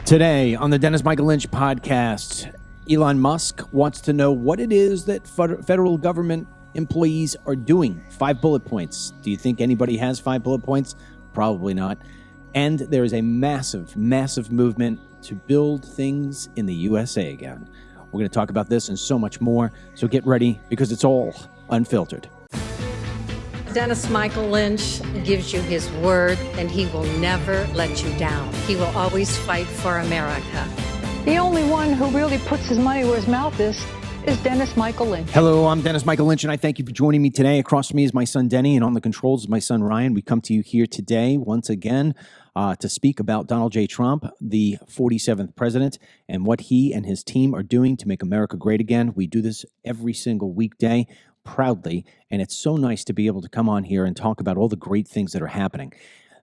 Today on the Dennis Michael Lynch podcast, Elon Musk wants to know what it is that federal government employees are doing. 5 bullet points. Do you think anybody has 5 bullet points? Probably not. And there is a massive, massive movement to build things in the USA again. We're going to talk about this and so much more. So get ready because it's all unfiltered. Dennis Michael Lynch gives you his word, and he will never let you down. He will always fight for America. The only one who really puts his money where his mouth is Dennis Michael Lynch. Hello, I'm Dennis Michael Lynch, and I thank you for joining me today. Across from me is my son Denny, and on the controls is my son Ryan. We come to you here today once again to speak about Donald J. Trump, the 47th president, and what he and his team are doing to make America great again. We do this every single weekday proudly, and it's so nice to be able to come on here and talk about all the great things that are happening.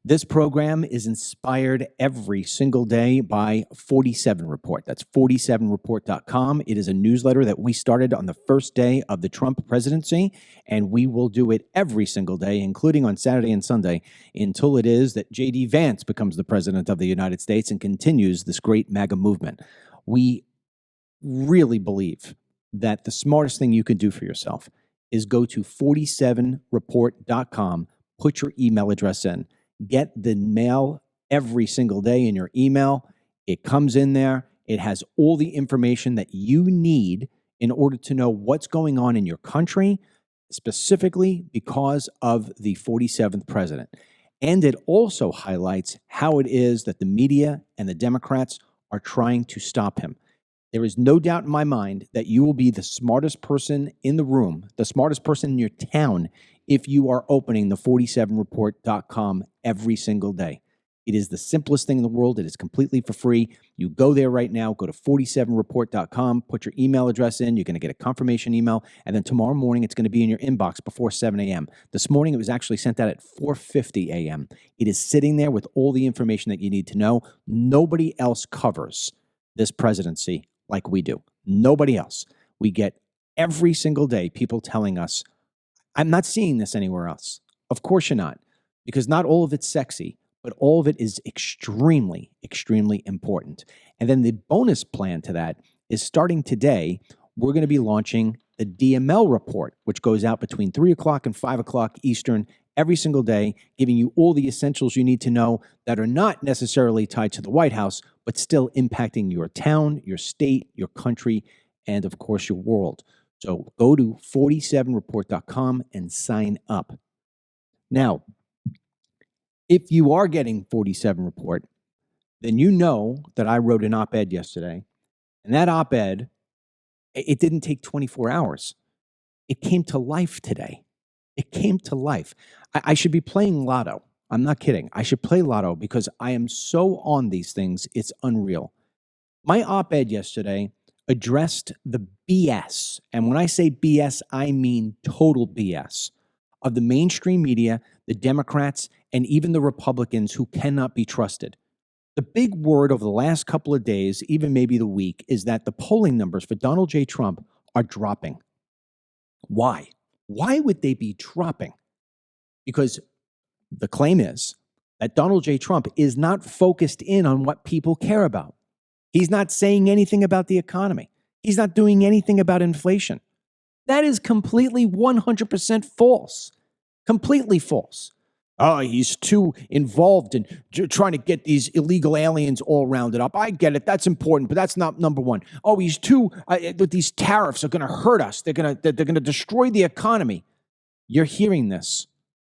This program is inspired every single day by 47 Report. That's 47report.com. It is a newsletter that we started on the first day of the Trump presidency, and we will do it every single day, including on Saturday and Sunday, until it is that J.D. Vance becomes the president of the United States and continues this great MAGA movement. We really believe that the smartest thing you can do for yourself is go to 47report.com, put your email address in, get the mail every single day in your email. It comes in there. It has all the information that you need in order to know what's going on in your country, specifically because of the 47th president. And it also highlights how it is that the media and the Democrats are trying to stop him. There is no doubt in my mind that you will be the smartest person in the room, the smartest person in your town, if you are opening the 47report.com every single day. It is the simplest thing in the world. It is completely for free. You go there right now, go to 47report.com, put your email address in. You're going to get a confirmation email, and then tomorrow morning it's going to be in your inbox before 7 a.m. This morning it was actually sent out at 4:50 a.m. It is sitting there with all the information that you need to know. Nobody else covers this presidency like we do. Nobody else. We get every single day people telling us, I'm not seeing this anywhere else. Of course you're not, because not all of it's sexy, but all of it is extremely, extremely important. And then the bonus plan to that is starting today, we're going to be launching the DML report, which goes out between 3 o'clock and 5 o'clock Eastern every single day, giving you all the essentials you need to know that are not necessarily tied to the White House, but still impacting your town, your state, your country, and of course your world. So go to 47report.com and sign up. Now, if you are getting 47 Report, then you know that I wrote an op-ed yesterday, and that op-ed, it didn't take 24 hours. It came to life today. It came to life. I should be playing lotto. I'm not kidding. I should play lotto because I am so on these things, it's unreal. My op-ed yesterday addressed the BS, and when I say BS, I mean total BS, of the mainstream media, the Democrats, and even the Republicans who cannot be trusted. The big word over the last couple of days, even maybe the week, is that the polling numbers for Donald J. Trump are dropping. Why? Why would they be dropping? Because the claim is that Donald J. Trump is not focused in on what people care about. He's not saying anything about the economy. He's not doing anything about inflation. That is completely 100% false. Completely false. Oh, he's too involved in trying to get these illegal aliens all rounded up. I get it. That's important, but that's not number one. Oh, he's too, these tariffs are going to hurt us. They're going to destroy the economy. You're hearing this.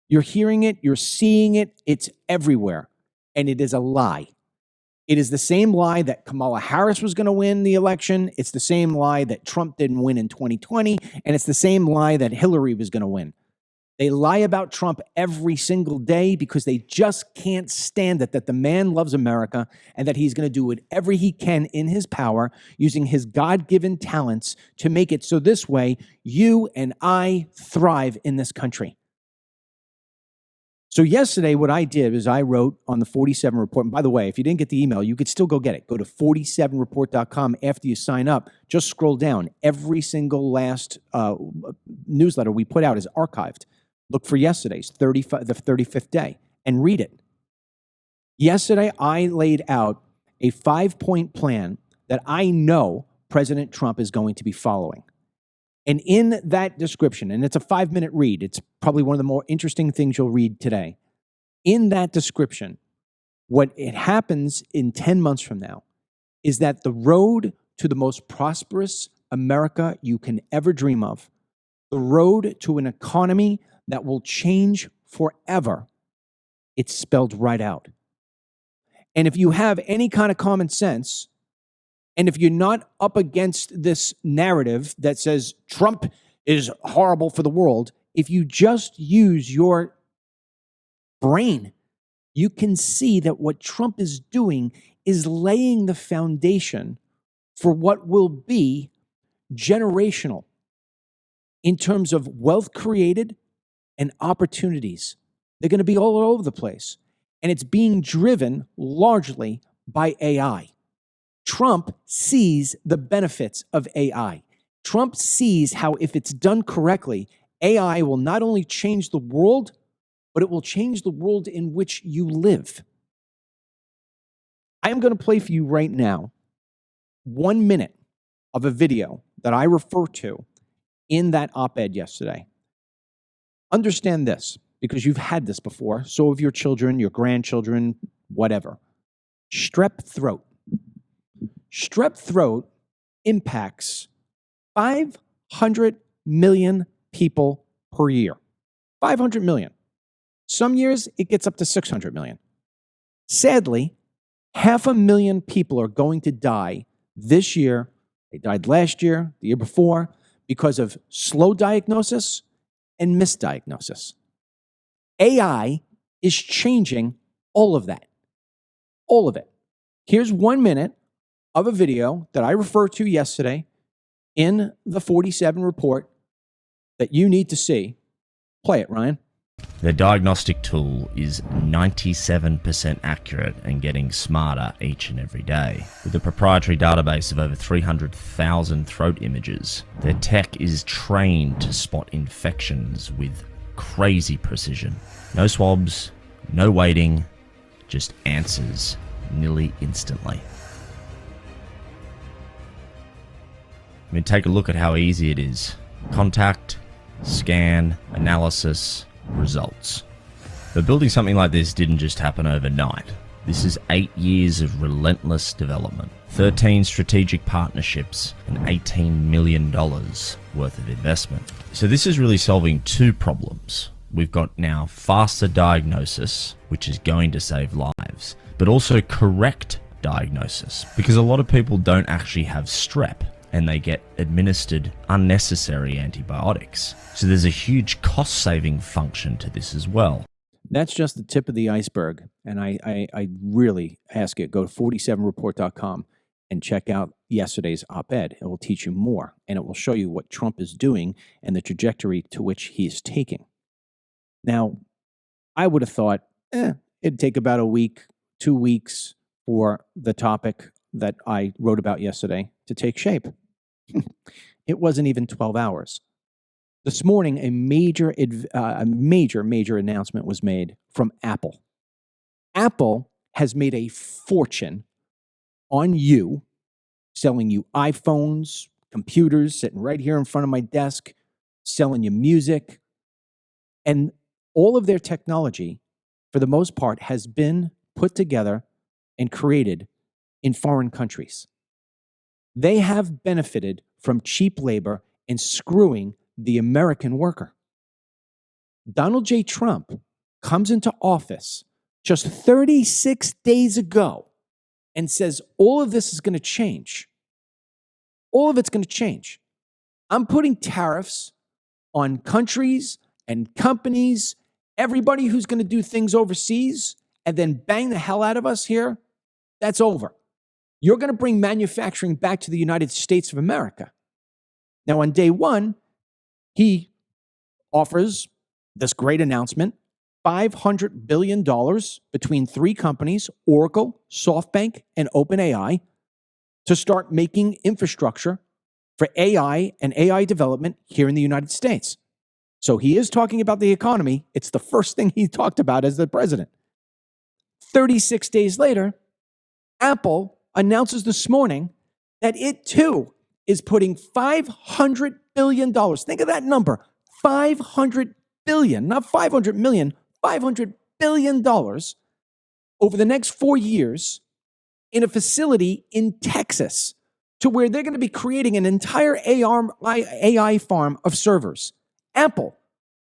You're hearing it. You're seeing it. It's everywhere. And it is a lie. It is the same lie that Kamala Harris was going to win the election. It's the same lie that Trump didn't win in 2020. And it's the same lie that Hillary was going to win. They lie about Trump every single day because they just can't stand it that the man loves America and that he's going to do whatever he can in his power using his God-given talents to make it so this way you and I thrive in this country. So yesterday, what I did is I wrote on the 47 Report. And by the way, if you didn't get the email, you could still go get it. Go to 47report.com after you sign up. Just scroll down. Every single last newsletter we put out is archived. Look for yesterday's, the 35th day, and read it. Yesterday, I laid out a 5-point plan that I know President Trump is going to be following. And in that description, and it's a 5-minute read, it's probably one of the more interesting things you'll read today. In that description, what it happens in 10 months from now is that the road to the most prosperous America you can ever dream of, the road to an economy that will change forever, it's spelled right out. And if you have any kind of common sense, and if you're not up against this narrative that says Trump is horrible for the world, if you just use your brain, you can see that what Trump is doing is laying the foundation for what will be generational in terms of wealth created and opportunities. They're going to be all over the place. And it's being driven largely by AI. Trump sees the benefits of AI. Trump sees how, if it's done correctly, AI will not only change the world, but it will change the world in which you live. I am going to play for you right now 1 minute of a video that I refer to in that op-ed yesterday. Understand this, because you've had this before. So have your children, your grandchildren, whatever. Strep throat. Strep throat impacts 500 million people per year. 500 million. Some years it gets up to 600 million. Sadly, 500,000 people are going to die this year. They died last year, the year before, because of slow diagnosis and misdiagnosis. AI is changing all of that. All of it. Here's 1 minute of a video that I referred to yesterday in the 47 report that you need to see. Play it, Ryan. Their diagnostic tool is 97% accurate and getting smarter each and every day. With a proprietary database of over 300,000 throat images, their tech is trained to spot infections with crazy precision. No swabs, no waiting, just answers nearly instantly. I mean, take a look at how easy it is. Contact, scan, analysis, results. But building something like this didn't just happen overnight. This is 8 years of relentless development, 13 strategic partnerships, and $18 million worth of investment. So this is really solving two problems. We've got now faster diagnosis, which is going to save lives, but also correct diagnosis, because a lot of people don't actually have strep and they get administered unnecessary antibiotics. So there's a huge cost-saving function to this as well. That's just the tip of the iceberg. And I really ask you, go to 47report.com and check out yesterday's op-ed. It will teach you more, and it will show you what Trump is doing and the trajectory to which he is taking. Now, I would have thought, it'd take about a week, 2 weeks for the topic that I wrote about yesterday to take shape. It wasn't even 12 hours. This morning, a major announcement was made from Apple. Apple has made a fortune on you, selling you iPhones, computers, sitting right here in front of my desk, selling you music. And all of their technology, for the most part, has been put together and created in foreign countries. They have benefited from cheap labor and screwing the American worker. Donald J. Trump comes into office just 36 days ago and says all of this is going to change. All of it's going to change. I'm putting tariffs on countries and companies, everybody who's going to do things overseas and then bang the hell out of us here. That's over. You're going to bring manufacturing back to the United States of America. Now, on day one, he offers this great announcement, $500 billion between three companies, Oracle, SoftBank, and OpenAI, to start making infrastructure for AI and AI development here in the United States. So he is talking about the economy. It's the first thing he talked about as the president. 36 days later, Apple announces this morning that it too is putting $500 billion. Think of that number, $500 billion, not 500 million, $500 billion over the next 4 years in a facility in Texas to where they're going to be creating an entire AI farm of servers. Apple,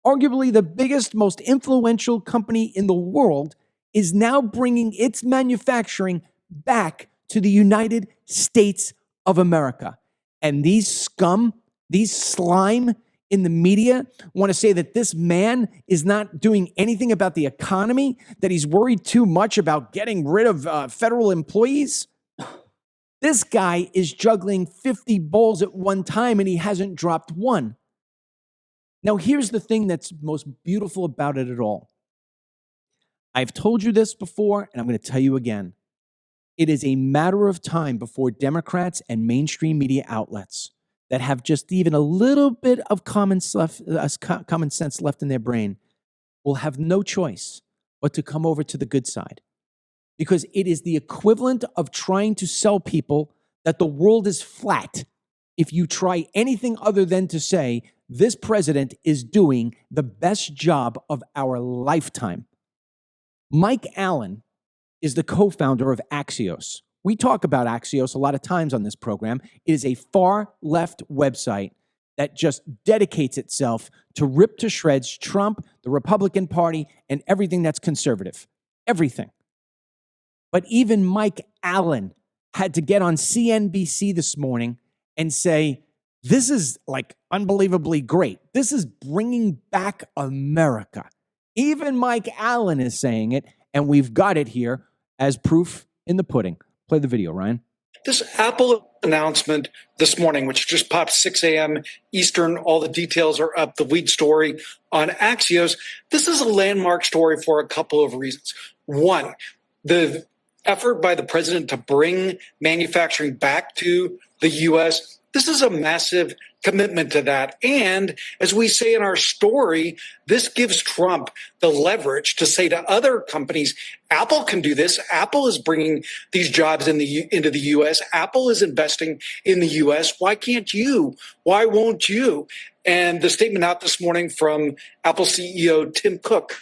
arguably the biggest, most influential company in the world, is now bringing its manufacturing back to the United States of America. And these scum, these slime in the media want to say that this man is not doing anything about the economy, that he's worried too much about getting rid of federal employees. This guy is juggling 50 balls at one time and he hasn't dropped one. Now, here's the thing that's most beautiful about it at all. I've told you this before, and I'm going to tell you again. It is a matter of time before Democrats and mainstream media outlets that have just even a little bit of common sense left in their brain will have no choice but to come over to the good side. Because it is the equivalent of trying to sell people that the world is flat if you try anything other than to say, this president is doing the best job of our lifetime. Mike Allen is the co-founder of Axios. We talk about Axios a lot of times on this program. It is a far-left website that just dedicates itself to rip to shreds Trump, the Republican Party, and everything that's conservative. Everything. But even Mike Allen had to get on CNBC this morning and say, this is like unbelievably great. This is bringing back America. Even Mike Allen is saying it, and we've got it here as proof in the pudding. Play the video, Ryan. This Apple announcement this morning, which just popped 6 a.m. Eastern, all the details are up, the lead story on Axios. This is a landmark story for a couple of reasons. One, the effort by the president to bring manufacturing back to the U.S., this is a massive commitment to that. And as we say in our story, this gives Trump the leverage to say to other companies, Apple can do this. Apple is bringing these jobs into the U.S. Apple is investing in the U.S. Why can't you? Why won't you? And the statement out this morning from Apple CEO Tim Cook,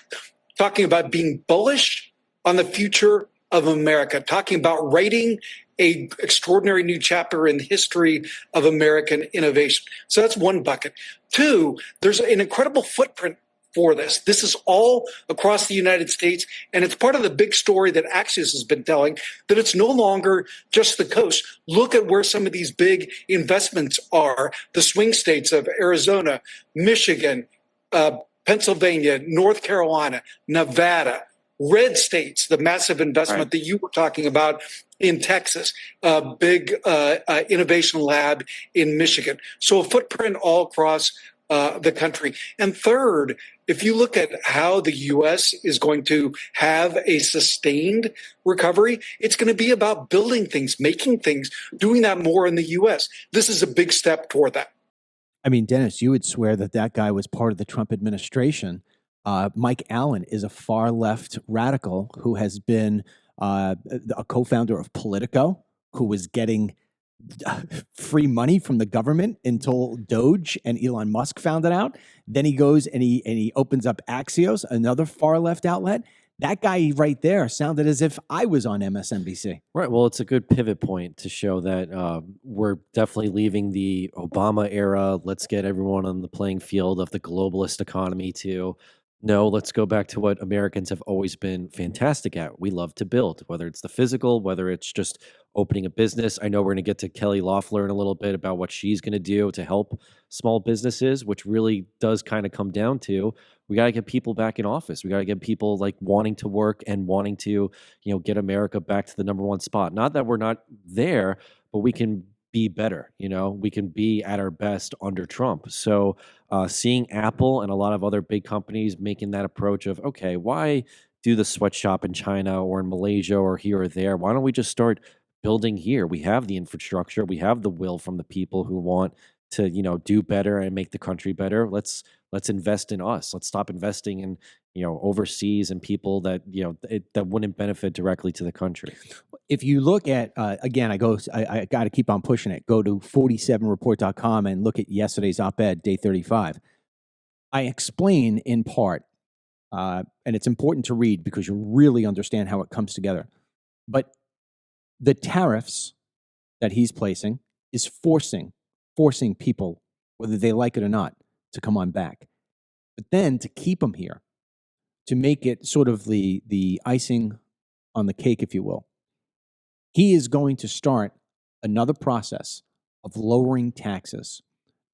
talking about being bullish on the future of America, talking about writing an extraordinary new chapter in the history of American innovation. So that's one bucket. Two, there's an incredible footprint for this. This is all across the United States, and it's part of the big story that Axios has been telling, that it's no longer just the coast. Look at where some of these big investments are, the swing states of Arizona, Michigan, Pennsylvania, North Carolina, Nevada, red states, the massive investment that you were talking about in Texas, a big innovation lab in Michigan. So a footprint all across the country. And third, if you look at how the U.S. is going to have a sustained recovery, it's going to be about building things, making things, doing that more in the U.S. This is a big step toward that. I mean, Dennis, you would swear that that guy was part of the Trump administration. Mike Allen is a far left radical who has been a co-founder of Politico, who was getting free money from the government until Doge and Elon Musk found it out. Then he goes and he opens up Axios, another far left outlet. That guy right there sounded as if I was on MSNBC. Right. Well, it's a good pivot point to show that we're definitely leaving the Obama era. Let's get everyone on the playing field of the globalist economy to no, let's go back to what Americans have always been fantastic at. We love to build, whether it's the physical, whether it's just opening a business. I know we're going to get to Kelly Loeffler in a little bit about what she's going to do to help small businesses, which really does kind of come down to we got to get people back in office. We got to get people like wanting to work and wanting to, get America back to the number one spot. Not that we're not there, but we can be better. We can be at our best under Trump. So seeing Apple and a lot of other big companies making that approach of, okay, why do the sweatshop in China or in Malaysia or here or there? Why don't we just start building here? We have the infrastructure. We have the will from the people who want to, do better and make the country better. Let's let's invest in us. Let's stop investing in, overseas and people that, that wouldn't benefit directly to the country. If you look at, again, I got to keep on pushing it. Go to 47report.com and look at yesterday's op-ed, day 35. I explain in part, and it's important to read because you really understand how it comes together. But the tariffs that he's placing is forcing people, whether they like it or not, to come on back. But then to keep them here, to make it sort of the icing on the cake, if you will, he is going to start another process of lowering taxes,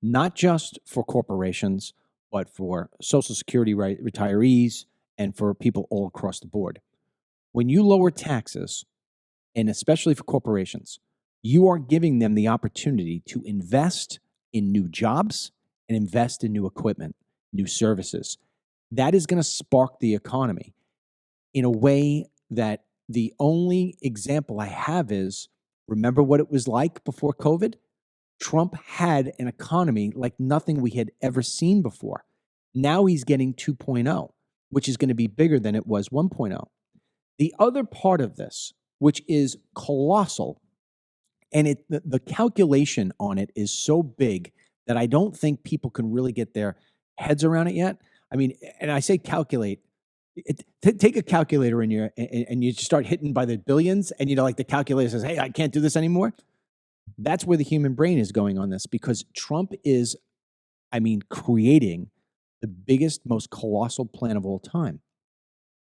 not just for corporations, but for Social Security retirees and for people all across the board. When you lower taxes, and especially for corporations, you are giving them the opportunity to invest in new jobs and invest in new equipment, new services. That is going to spark the economy in a way that the only example I have is, remember what it was like before COVID? Trump had an economy like nothing we had ever seen before. Now he's getting 2.0, which is going to be bigger than it was 1.0. The other part of this, which is colossal, and the calculation on it is so big that I don't think people can really get their heads around it yet. I mean, and I say calculate. Take a calculator in your and you start hitting by the billions, and like the calculator says, "Hey, I can't do this anymore." That's where the human brain is going on this, because Trump is, creating the biggest, most colossal plan of all time.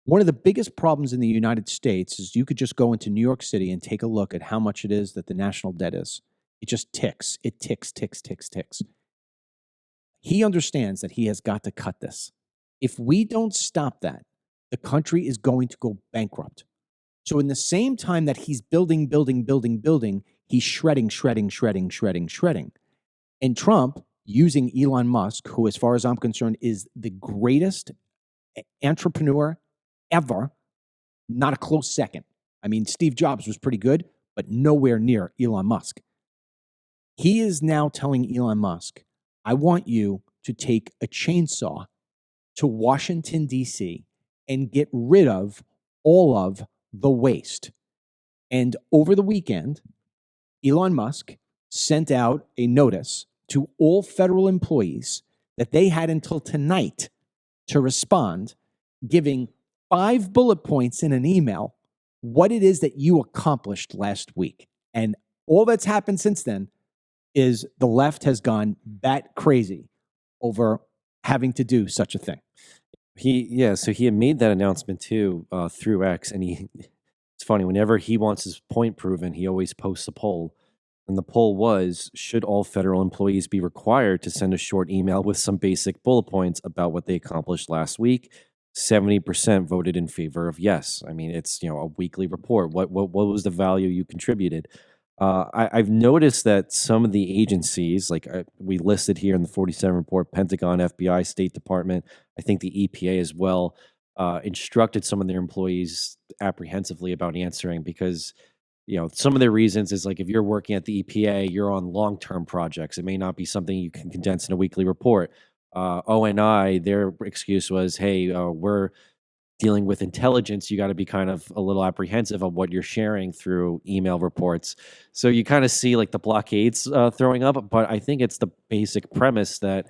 One of the biggest problems in the United States is you could just go into New York City and take a look at how much it is that the national debt is. It just ticks. It ticks, ticks, ticks, ticks. He understands that he has got to cut this. If we don't stop that, the country is going to go bankrupt. So in the same time that he's building, he's shredding. And Trump, using Elon Musk, who, as far as I'm concerned, is the greatest entrepreneur ever, not a close second. Steve Jobs was pretty good, but nowhere near Elon Musk. He is now telling Elon Musk, I want you to take a chainsaw to Washington, D.C., and get rid of all of the waste. And over the weekend, Elon Musk sent out a notice to all federal employees that they had until tonight to respond, giving 5 bullet points in an email what it is that you accomplished last week. And all that's happened since then is the left has gone bat crazy over having to do such a thing. So he had made that announcement too through X, and it's funny, whenever he wants his point proven, he always posts a poll. And the poll was, should all federal employees be required to send a short email with some basic bullet points about what they accomplished last week? 70% voted in favor of yes. It's a weekly report. What was the value you contributed? I've noticed that some of the agencies, like we listed here in the 47 report, Pentagon, FBI, State Department, I think the EPA as well, instructed some of their employees apprehensively about answering, because some of their reasons is like, if you're working at the EPA, you're on long-term projects. It may not be something you can condense in a weekly report. ONI, their excuse was, hey, we're dealing with intelligence. You got to be kind of a little apprehensive of what you're sharing through email reports. So you kind of see like the blockades throwing up, but I think it's the basic premise that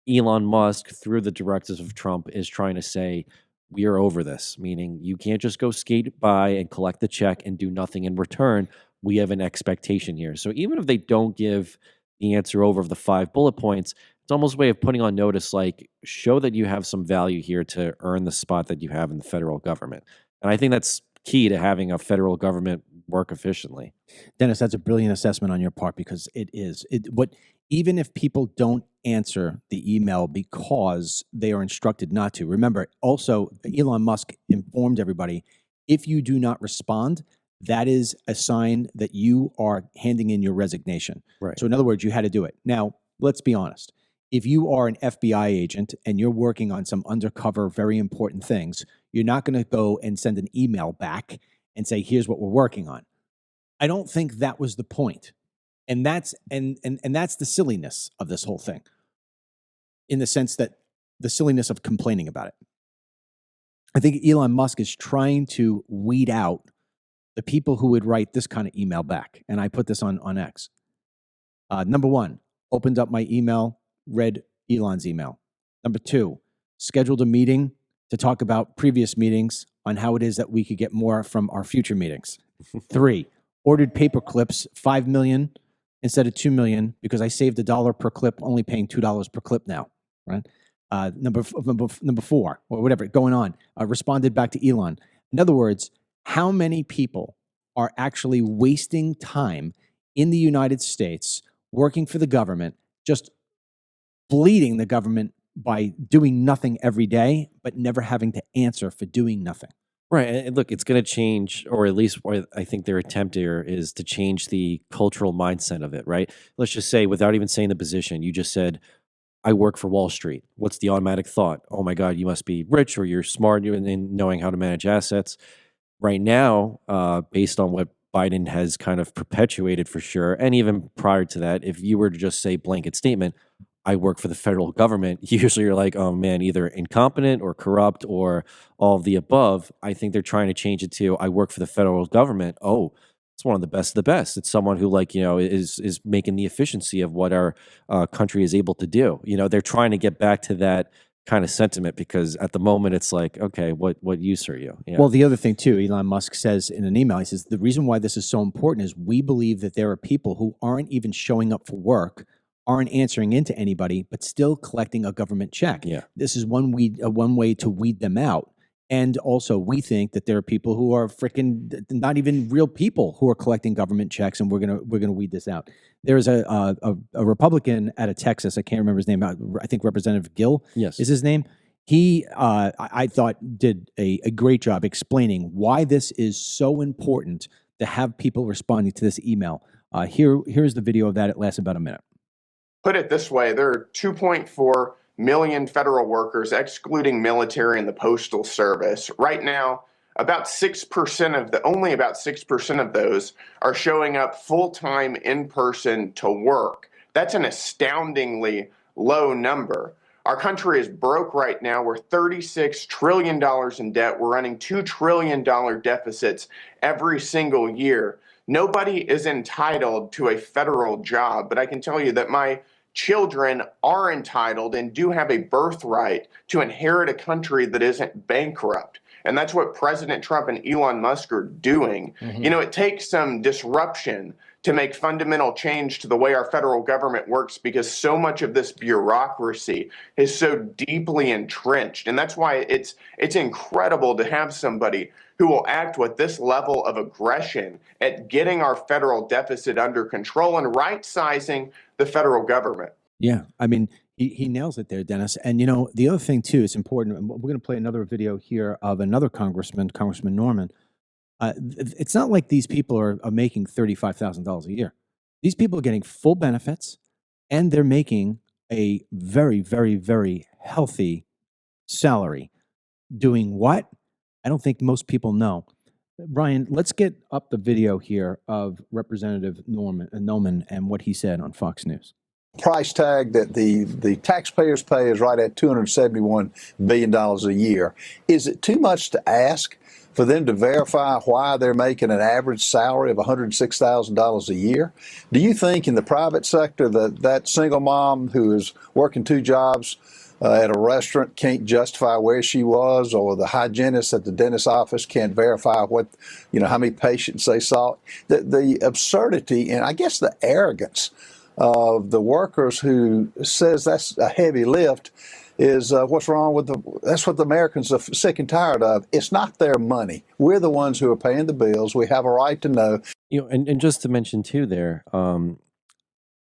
Elon Musk, through the directives of Trump, is trying to say, we are over this, meaning you can't just go skate by and collect the check and do nothing in return. We have an expectation here. So even if they don't give the answer over of the 5 bullet points, it's almost a way of putting on notice, like, show that you have some value here to earn the spot that you have in the federal government. And I think that's key to having a federal government work efficiently. Dennis, that's a brilliant assessment on your part, because it is. Even if people don't answer the email because they are instructed not to. Remember, also, Elon Musk informed everybody, if you do not respond, that is a sign that you are handing in your resignation. Right. So in other words, you had to do it. Now, let's be honest. If you are an FBI agent and you're working on some undercover, very important things, you're not going to go and send an email back and say, here's what we're working on. I don't think that was the point. And that's the silliness of this whole thing, in the sense that the silliness of complaining about it. I think Elon Musk is trying to weed out the people who would write this kind of email back. And I put this on X. Number one, opened up my email, read Elon's email. Number two, scheduled a meeting to talk about previous meetings on how it is that we could get more from our future meetings. Three, ordered paper clips, 5 million instead of 2 million because I saved $1 per clip, only paying $2 per clip now, right? Number four, or whatever, going on, responded back to Elon. In other words, how many people are actually wasting time in the United States working for the government, just bleeding the government by doing nothing every day, but never having to answer for doing nothing? Right. And look, it's going to change, or at least what I think their attempt here is to change the cultural mindset of it, right? Let's just say, without even saying the position, you just said, I work for Wall Street. What's the automatic thought? Oh my God, you must be rich, or you're smart in knowing how to manage assets. Right now, based on what Biden has kind of perpetuated for sure, and even prior to that, if you were to just say blanket statement, I work for the federal government, usually you're like, oh man, either incompetent or corrupt or all of the above. I think they're trying to change it to, I work for the federal government. Oh, it's one of the best of the best. It's someone who, like, is making the efficiency of what our country is able to do. They're trying to get back to that kind of sentiment, because at the moment it's like, okay, what use are you? Yeah. Well, the other thing too, Elon Musk says in an email, he says, the reason why this is so important is we believe that there are people who aren't even showing up for work, aren't answering into anybody, but still collecting a government check. Yeah. This is one way to weed them out. And also, we think that there are people who are freaking not even real people who are collecting government checks, and we're gonna weed this out. There's a Republican out of Texas. I can't remember his name. I think Representative Gill Yes. is his name. He, I thought, did a great job explaining why this is so important to have people responding to this email. Here's the video of that. It lasts about a minute. Put it this way, there are 2.4 million federal workers, excluding military and the postal service. Right now, only about 6% of those are showing up full-time in person to work. That's an astoundingly low number. Our country is broke right now. We're $36 trillion in debt. We're running $2 trillion deficits every single year. Nobody is entitled to a federal job, but I can tell you that my children are entitled and do have a birthright to inherit a country that isn't bankrupt. And that's what President Trump and Elon Musk are doing. Mm-hmm. It takes some disruption to make fundamental change to the way our federal government works, because so much of this bureaucracy is so deeply entrenched. And that's why it's incredible to have somebody who will act with this level of aggression at getting our federal deficit under control and right-sizing the federal government. Yeah, I mean, he nails it there, Dennis. And, the other thing, too, is important. We're going to play another video here of another Congressman Norman. It's not like these people are making $35,000 a year. These people are getting full benefits, and they're making a very, very, very healthy salary. Doing what? I don't think most people know. Brian, let's get up the video here of Representative Norman and what he said on Fox News. Price tag that the taxpayers pay is right at $271 billion a year. Is it too much to ask for them to verify why they're making an average salary of $106,000 a year? Do you think in the private sector that single mom who is working 2 jobs at a restaurant can't justify where she was, or the hygienist at the dentist's office can't verify how many patients they saw? The absurdity and I guess the arrogance of the workers who says that's a heavy lift is what's wrong with that's what the Americans are sick and tired of. It's not their money. We're the ones who are paying the bills. We have a right to know. And just to mention too there,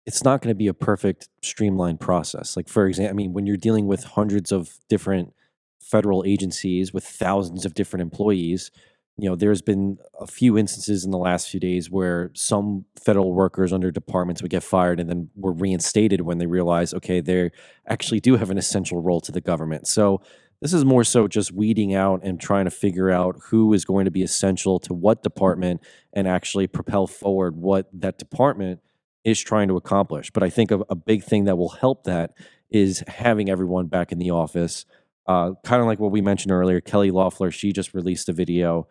it's not going to be a perfect streamlined process. Like, for example, when you're dealing with hundreds of different federal agencies with thousands of different employees, there's been a few instances in the last few days where some federal workers under departments would get fired and then were reinstated when they realized, okay, they actually do have an essential role to the government. So this is more so just weeding out and trying to figure out who is going to be essential to what department and actually propel forward what that department is trying to accomplish. But I think a big thing that will help that is having everyone back in the office. Kind of like what we mentioned earlier, Kelly Loeffler, she just released a video.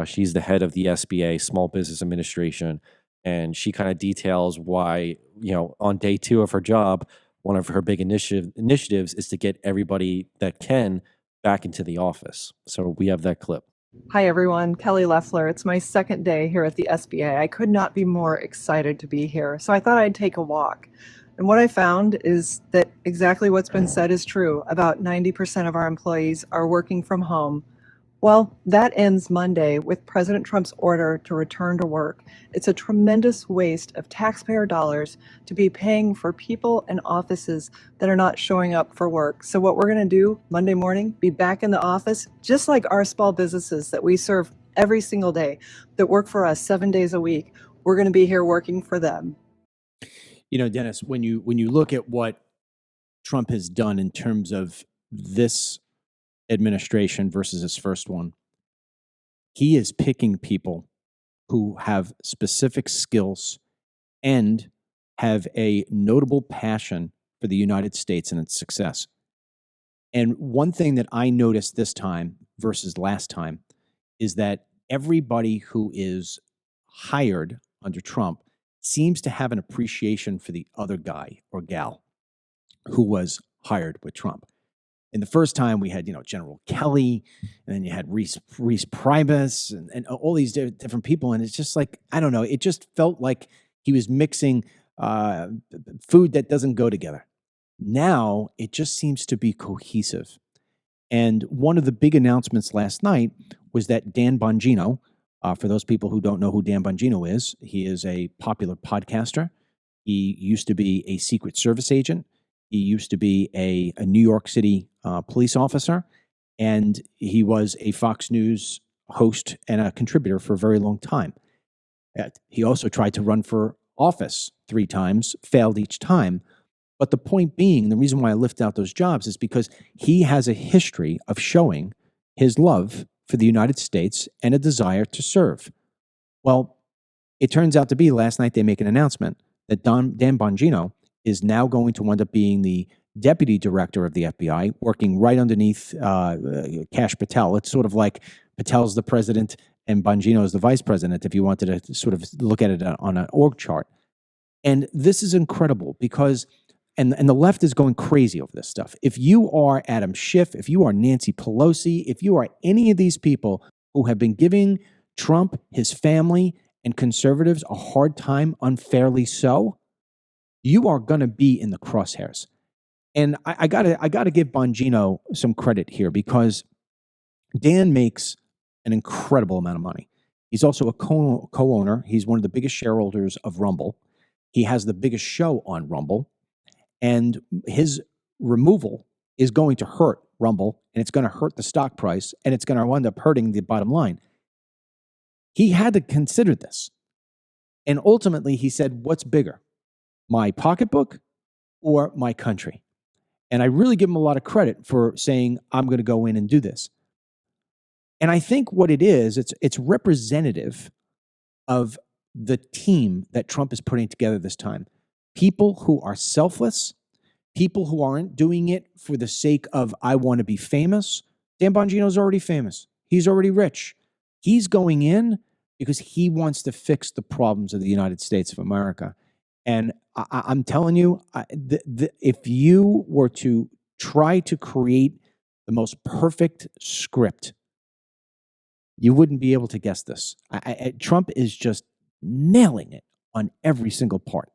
She's the head of the SBA, Small Business Administration, and she kind of details why, on day 2 of her job, one of her big initiatives is to get everybody that can back into the office. So we have that clip. Hi, everyone. Kelly Loeffler. It's my second day here at the SBA. I could not be more excited to be here, so I thought I'd take a walk. And what I found is that exactly what's been said is true. About 90% of our employees are working from home. Well, that ends Monday with President Trump's order to return to work. It's a tremendous waste of taxpayer dollars to be paying for people and offices that are not showing up for work. So what we're going to do Monday morning, be back in the office, just like our small businesses that we serve every single day, that work for us 7 days a week. We're going to be here working for them. Dennis, when you look at what Trump has done in terms of this administration versus his first one, he is picking people who have specific skills and have a notable passion for the United States and its success. And one thing that I noticed this time versus last time is that everybody who is hired under Trump seems to have an appreciation for the other guy or gal who was hired with Trump. In the first time, we had, General Kelly, and then you had Reese Priebus and all these different people. And it's just like, I don't know, it just felt like he was mixing food that doesn't go together. Now, it just seems to be cohesive. And one of the big announcements last night was that Dan Bongino, for those people who don't know who Dan Bongino is, he is a popular podcaster. He used to be a Secret Service agent. He used to be a New York City police officer, and he was a Fox News host and a contributor for a very long time. He also tried to run for office 3 times, failed each time. But the point being, the reason why I lift out those jobs is because he has a history of showing his love for the United States and a desire to serve. Well, it turns out to be last night they make an announcement that Dan Bongino is now going to wind up being the deputy director of the FBI, working right underneath Kash Patel. It's sort of like Patel's the president and Bongino is the vice president, if you wanted to sort of look at it on an org chart. And this is incredible because, and the left is going crazy over this stuff. If you are Adam Schiff, if you are Nancy Pelosi, if you are any of these people who have been giving Trump, his family, and conservatives a hard time, unfairly so, you are going to be in the crosshairs. And I gotta give Bongino some credit here because Dan makes an incredible amount of money. He's also a co-owner. He's one of the biggest shareholders of Rumble. He has the biggest show on Rumble. And his removal is going to hurt Rumble, and it's going to hurt the stock price, and it's going to wind up hurting the bottom line. He had to consider this. And ultimately, he said, what's bigger, my pocketbook or my country? And I really give him a lot of credit for saying, I'm going to go in and do this. And I think what it is, it's representative of the team that Trump is putting together this time. People who are selfless, people who aren't doing it for the sake of, I want to be famous. Dan Bongino's already famous. He's already rich. He's going in because he wants to fix the problems of the United States of America. And I'm telling you, if you were to try to create the most perfect script, you wouldn't be able to guess this. Trump is just nailing it on every single part.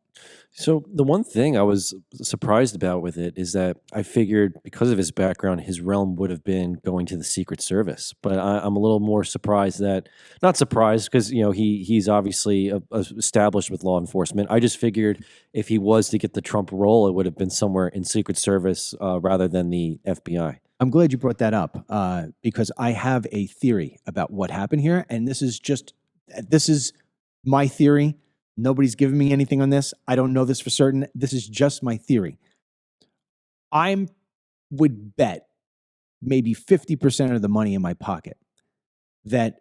So the one thing I was surprised about with it is that I figured because of his background, his realm would have been going to the Secret Service. But I'm a little more surprised that, not surprised because, he's obviously established with law enforcement. I just figured if he was to get the Trump role, it would have been somewhere in Secret Service rather than the FBI. I'm glad you brought that up because I have a theory about what happened here. And this is my theory. Nobody's given me anything on this. I don't know this for certain. This is just my theory. I would bet maybe 50% of the money in my pocket that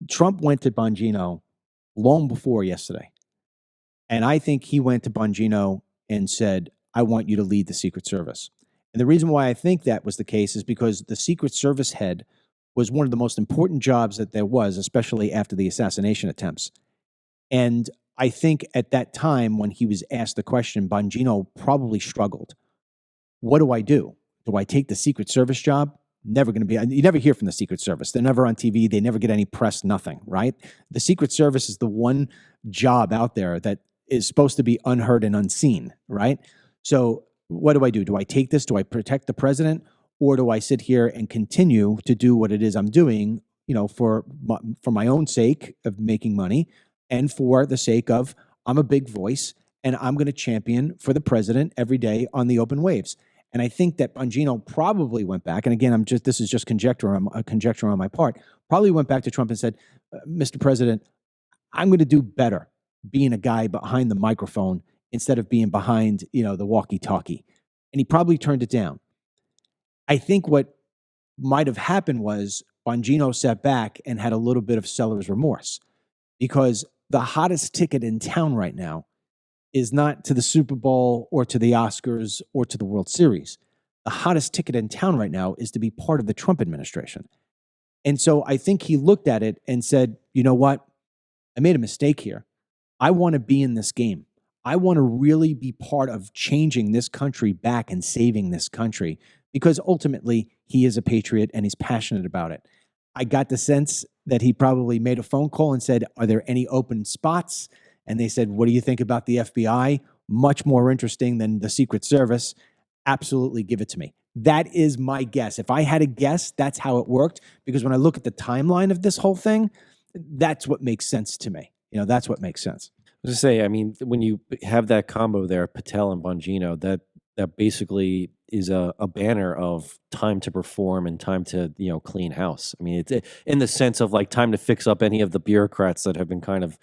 Trump went to Bongino long before yesterday. And I think he went to Bongino and said, I want you to lead the Secret Service. And the reason why I think that was the case is because the Secret Service head was one of the most important jobs that there was, especially after the assassination attempts. And I think at that time when he was asked the question, Bongino probably struggled. What do I do? Do I take the Secret Service job? Never going to be. You never hear from the Secret Service. They're never on TV. They never get any press, nothing, right? The Secret Service is the one job out there that is supposed to be unheard and unseen, right? So what do I do? Do I take this? Do I protect the president? Or do I sit here and continue to do what it is I'm doing, for my own sake of making money and for the sake of I'm a big voice and I'm going to champion for the president every day on the open waves. And I think that Bongino probably went back, and again, this is just conjecture on my part, probably went back to Trump and said, Mr. President, I'm going to do better being a guy behind the microphone instead of being behind, the walkie-talkie. And he probably turned it down. I think what might have happened was Bongino sat back and had a little bit of seller's remorse, because the hottest ticket in town right now is not to the Super Bowl or to the Oscars or to the World Series. The hottest ticket in town right now is to be part of the Trump administration. And so I think he looked at it and said, you know what? I made a mistake here. I want to be in this game. I want to really be part of changing this country back and saving this country, because ultimately he is a patriot and he's passionate about it. I got the sense that he probably made a phone call and said, are there any open spots? And they said, what do you think about the FBI? Much more interesting than the Secret Service. Absolutely, give it to me. That is my guess. If I had a guess, that's how it worked. Because when I look at the timeline of this whole thing, that's what makes sense to me. That's what makes sense. I was to say, I mean, when you have that combo there, Patel and Bongino, that basically is a banner of time to perform and time to, clean house. I mean, it's in the sense of like time to fix up any of the bureaucrats that have been kind of,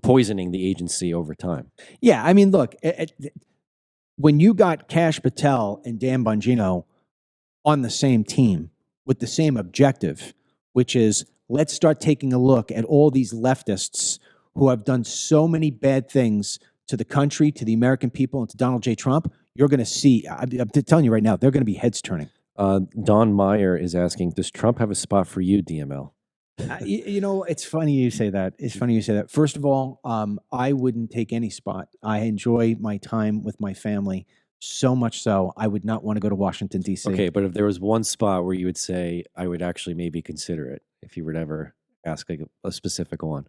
poisoning the agency over time. Yeah, I mean, look, when you got Kash Patel and Dan Bongino on the same team with the same objective, which is let's start taking a look at all these leftists who have done so many bad things to the country, to the American people, and to Donald J. Trump, you're going to see, I'm telling you right now, they're going to be heads turning. Don Meyer is asking, does Trump have a spot for you, DML? It's funny you say that. First of all, I wouldn't take any spot. I enjoy my time with my family so much so I would not want to go to Washington, D.C. Okay, but if there was one spot where you would say, I would actually maybe consider it, if you would ever ask like a specific one.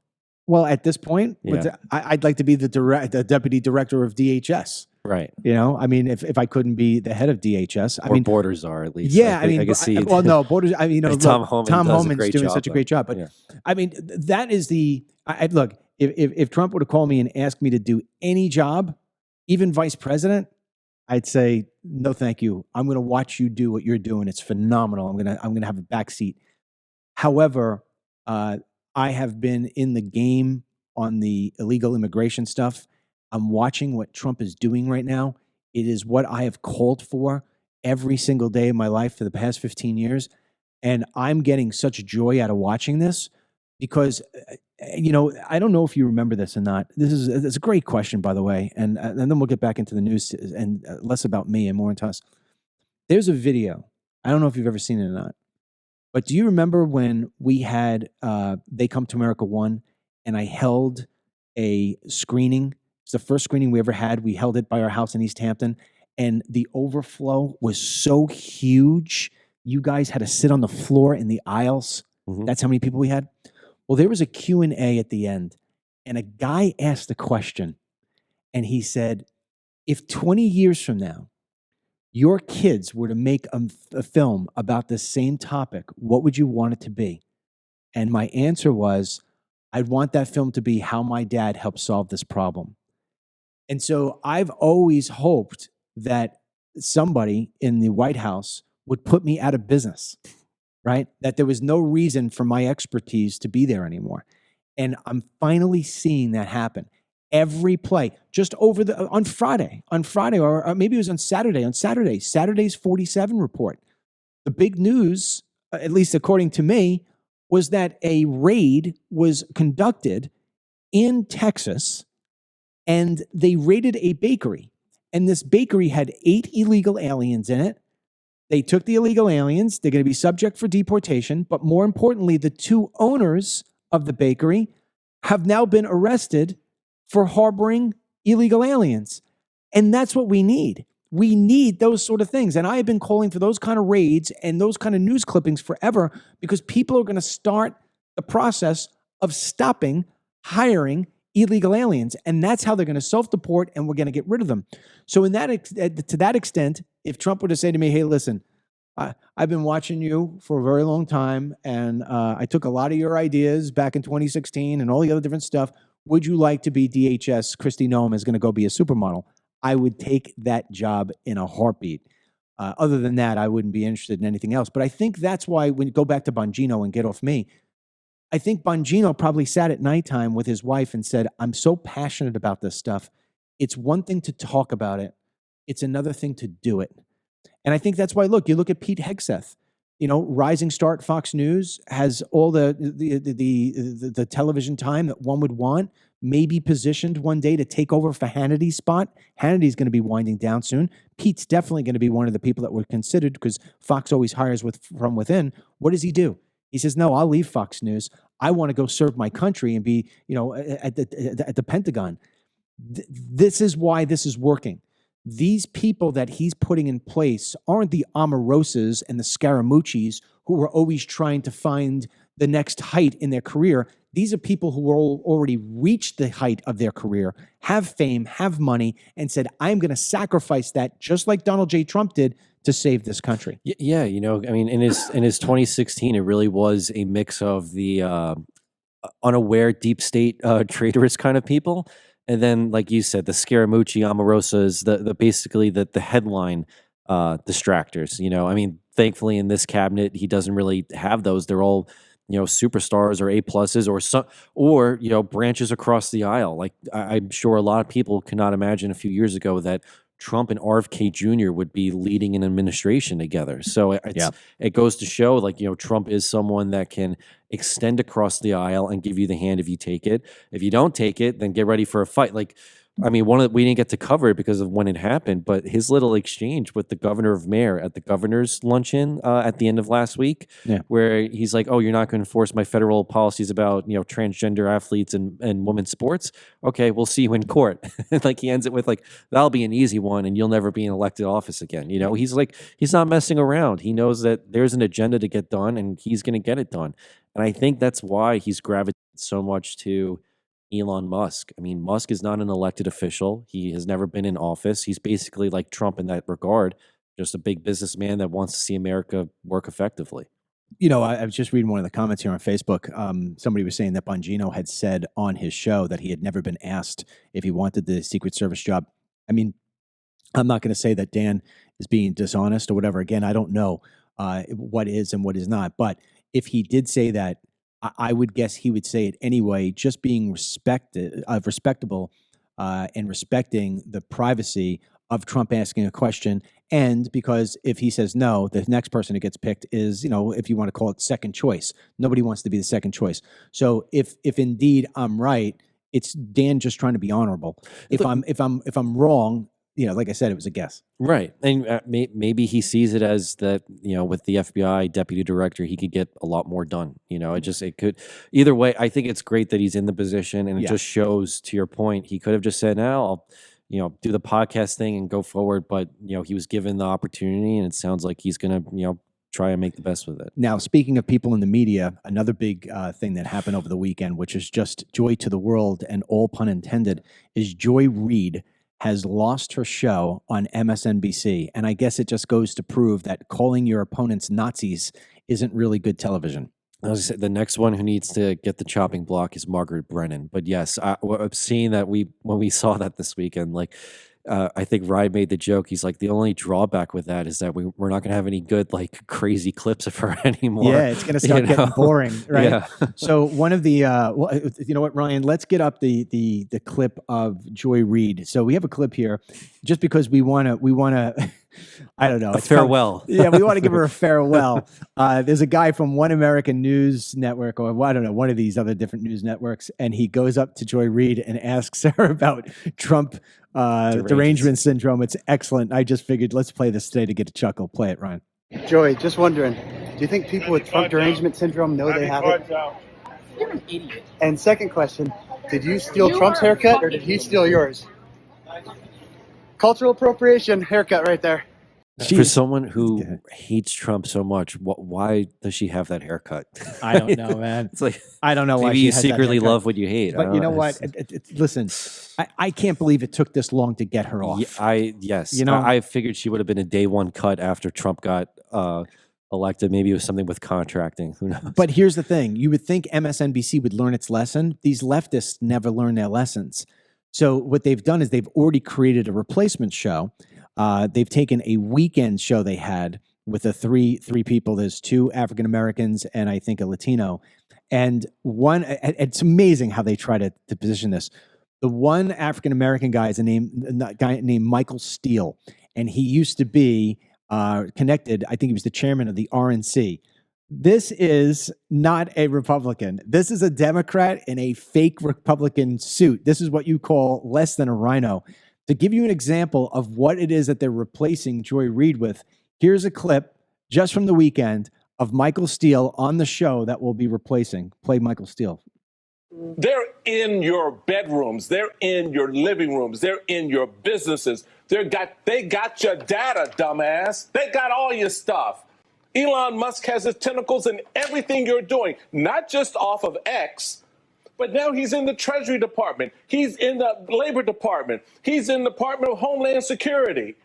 Well, at this point, Yeah. I'd like to be the deputy director of DHS. Right. I mean, if I couldn't be the head of DHS, I Or mean, borders are at least. yeah, I can see. well, no, borders. I mean, look, Tom Homan Tom does a Homan's great doing job, such a great job. But yeah. I mean, that is look. If Trump were to call me and ask me to do any job, even vice president, I'd say no, thank you. I'm going to watch you do what you're doing. It's phenomenal. I'm gonna have a backseat. However, I have been in the game on the illegal immigration stuff. I'm watching what Trump is doing right now. It is what I have called for every single day of my life for the past 15 years. And I'm getting such joy out of watching this because, I don't know if you remember this or not. It's a great question, by the way. And then we'll get back into the news and less about me and more into us. There's a video. I don't know if you've ever seen it or not. But do you remember when we had They Come to America 1 and I held a screening? It's the first screening we ever had. We held it by our house in East Hampton, and the overflow was so huge. You guys had to sit on the floor in the aisles. Mhm. That's how many people we had. Well, there was a Q&A at the end, and a guy asked a question, and he said, if 20 years from now, your kids were to make a film about the same topic, what would you want it to be? And my answer was, I'd want that film to be how my dad helped solve this problem. And so I've always hoped that somebody in the White House would put me out of business, right? That there was no reason for my expertise to be there anymore. And I'm finally seeing that happen. Every play, just on Friday, or maybe it was on Saturday's 47 report. The big news, at least according to me, was that a raid was conducted in Texas, and they raided a bakery. And this bakery had 8 illegal aliens in it. They took the illegal aliens. They're going to be subject for deportation. But more importantly, the 2 owners of the bakery have now been arrested for harboring illegal aliens. And that's what we need. We need those sort of things. And I have been calling for those kind of raids and those kind of news clippings forever, because people are going to start the process of stopping hiring illegal aliens. And that's how they're going to self-deport, and we're going to get rid of them. So in that, to that extent, if Trump were to say to me, hey, listen, I've been watching you for a very long time, and I took a lot of your ideas back in 2016 and all the other different stuff. Would you like to be DHS? Kristi Noem is going to go be a supermodel. I would take that job in a heartbeat. Other than that, I wouldn't be interested in anything else. But I think that's why, when you go back to Bongino and get off me, I think Bongino probably sat at nighttime with his wife and said, I'm so passionate about this stuff. It's one thing to talk about it. It's another thing to do it. And I think that's why, look, you look at Pete Hegseth, rising star at Fox News, has all the television time that one would want, maybe positioned one day to take over for Hannity's spot. Hannity's going to be winding down soon. Pete's definitely going to be one of the people that were considered, because Fox always hires from within. What does he do? He says, no, I'll leave Fox News. I want to go serve my country and be, at the Pentagon. This is why this is working. These people that he's putting in place aren't the Omarosas and the Scaramucci's who are always trying to find the next height in their career. These are people who already reached the height of their career, have fame, have money, and said, I'm going to sacrifice that, just like Donald J. Trump did, to save this country. Yeah, in his 2016, it really was a mix of the unaware deep state traitorous kind of people, and then, like you said, the Scaramucci, Omarosas, the basically the headline distractors. Thankfully in this cabinet he doesn't really have those. They're all superstars or A+s or branches across the aisle. Like I'm sure a lot of people could not imagine a few years ago that Trump and RFK Jr. would be leading an administration together. So it goes to show, Trump is someone that can extend across the aisle and give you the hand if you take it. If you don't take it, then get ready for a fight. We didn't get to cover it because of when it happened, but his little exchange with the governor of Mayor at the governor's luncheon at the end of last week, where he's like, oh, you're not going to enforce my federal policies about, transgender athletes and women's sports. Okay, we'll see you in court. He ends it with that'll be an easy one and you'll never be in elected office again. He's not messing around. He knows that there's an agenda to get done and he's going to get it done. And I think that's why he's gravitated so much to Elon Musk. Musk is not an elected official. He has never been in office. He's basically like Trump in that regard, just a big businessman that wants to see America work effectively. I was just reading one of the comments here on Facebook. Somebody was saying that Bongino had said on his show that he had never been asked if he wanted the Secret Service job. I'm not going to say that Dan is being dishonest or whatever. Again, I don't know what is and what is not. But if he did say that, I would guess he would say it anyway, just being respectable and respecting the privacy of Trump asking a question. And because if he says no, the next person who gets picked is, if you want to call it second choice. Nobody wants to be the second choice. So if indeed I'm right, it's Dan just trying to be honorable. If I'm wrong, like I said, it was a guess. Right. And maybe he sees it as that, with the FBI deputy director, he could get a lot more done. It could, either way, I think it's great that he's in the position, and it just shows, to your point, he could have just said, no, I'll, do the podcast thing and go forward. But, he was given the opportunity, and it sounds like he's going to, try and make the best with it. Now, speaking of people in the media, another big thing that happened over the weekend, which is just joy to the world and all pun intended, is Joy Reid has lost her show on MSNBC. And I guess it just goes to prove that calling your opponents Nazis isn't really good television. I was gonna say, the next one who needs to get the chopping block is Margaret Brennan. But yes, I'm seeing that when we saw that this weekend, I think Ryan made the joke. He's like, the only drawback with that is that we're not going to have any good, crazy clips of her anymore. Yeah, it's going to start getting boring, right? Yeah. So one of the, you know what, Ryan, let's get up the clip of Joy Reid. So we have a clip here just because we want to, I don't know. A farewell. Yeah, we want to give her a farewell. There's a guy from One American News Network, or I don't know, one of these other different news networks, and he goes up to Joy Reid and asks her about Trump Derangement Syndrome. It's excellent. I just figured let's play this today to get a chuckle. Play it, Ryan. Joey, just wondering, do you think people with Trump derangement syndrome know they have it? You're an idiot. And second question, did you steal Trump's haircut or did he steal yours? Cultural appropriation haircut right there. For someone who hates Trump so much, why does she have that haircut? I don't know, man. It's like, I don't know why maybe she you has that secretly haircut. love what you hate. But you know what? Listen, I can't believe it took this long to get her off. Yes. You know? I figured she would have been a day one cut after Trump got elected. Maybe it was something with contracting. Who knows? But here's the thing. You would think MSNBC would learn its lesson. These leftists never learn their lessons. So what they've done is they've already created a replacement show. They've taken a weekend show they had with the three people. There's 2 African Americans and I think a Latino. And one, it's amazing how they try to position this. The one African American guy is a guy named Michael Steele. And he used to be connected. I think he was the chairman of the RNC. This is not a Republican. This is a Democrat in a fake Republican suit. This is what you call less than a rhino. To give you an example of what it is that they're replacing Joy Reid with, here's a clip just from the weekend of Michael Steele on the show that we'll be replacing. Play Michael Steele. They're in your bedrooms. They're in your living rooms. They're in your businesses. They got your data, dumbass. They got all your stuff. Elon Musk has his tentacles in everything you're doing, not just off of X, but now he's in the Treasury Department. He's in the Labor Department. He's in the Department of Homeland Security.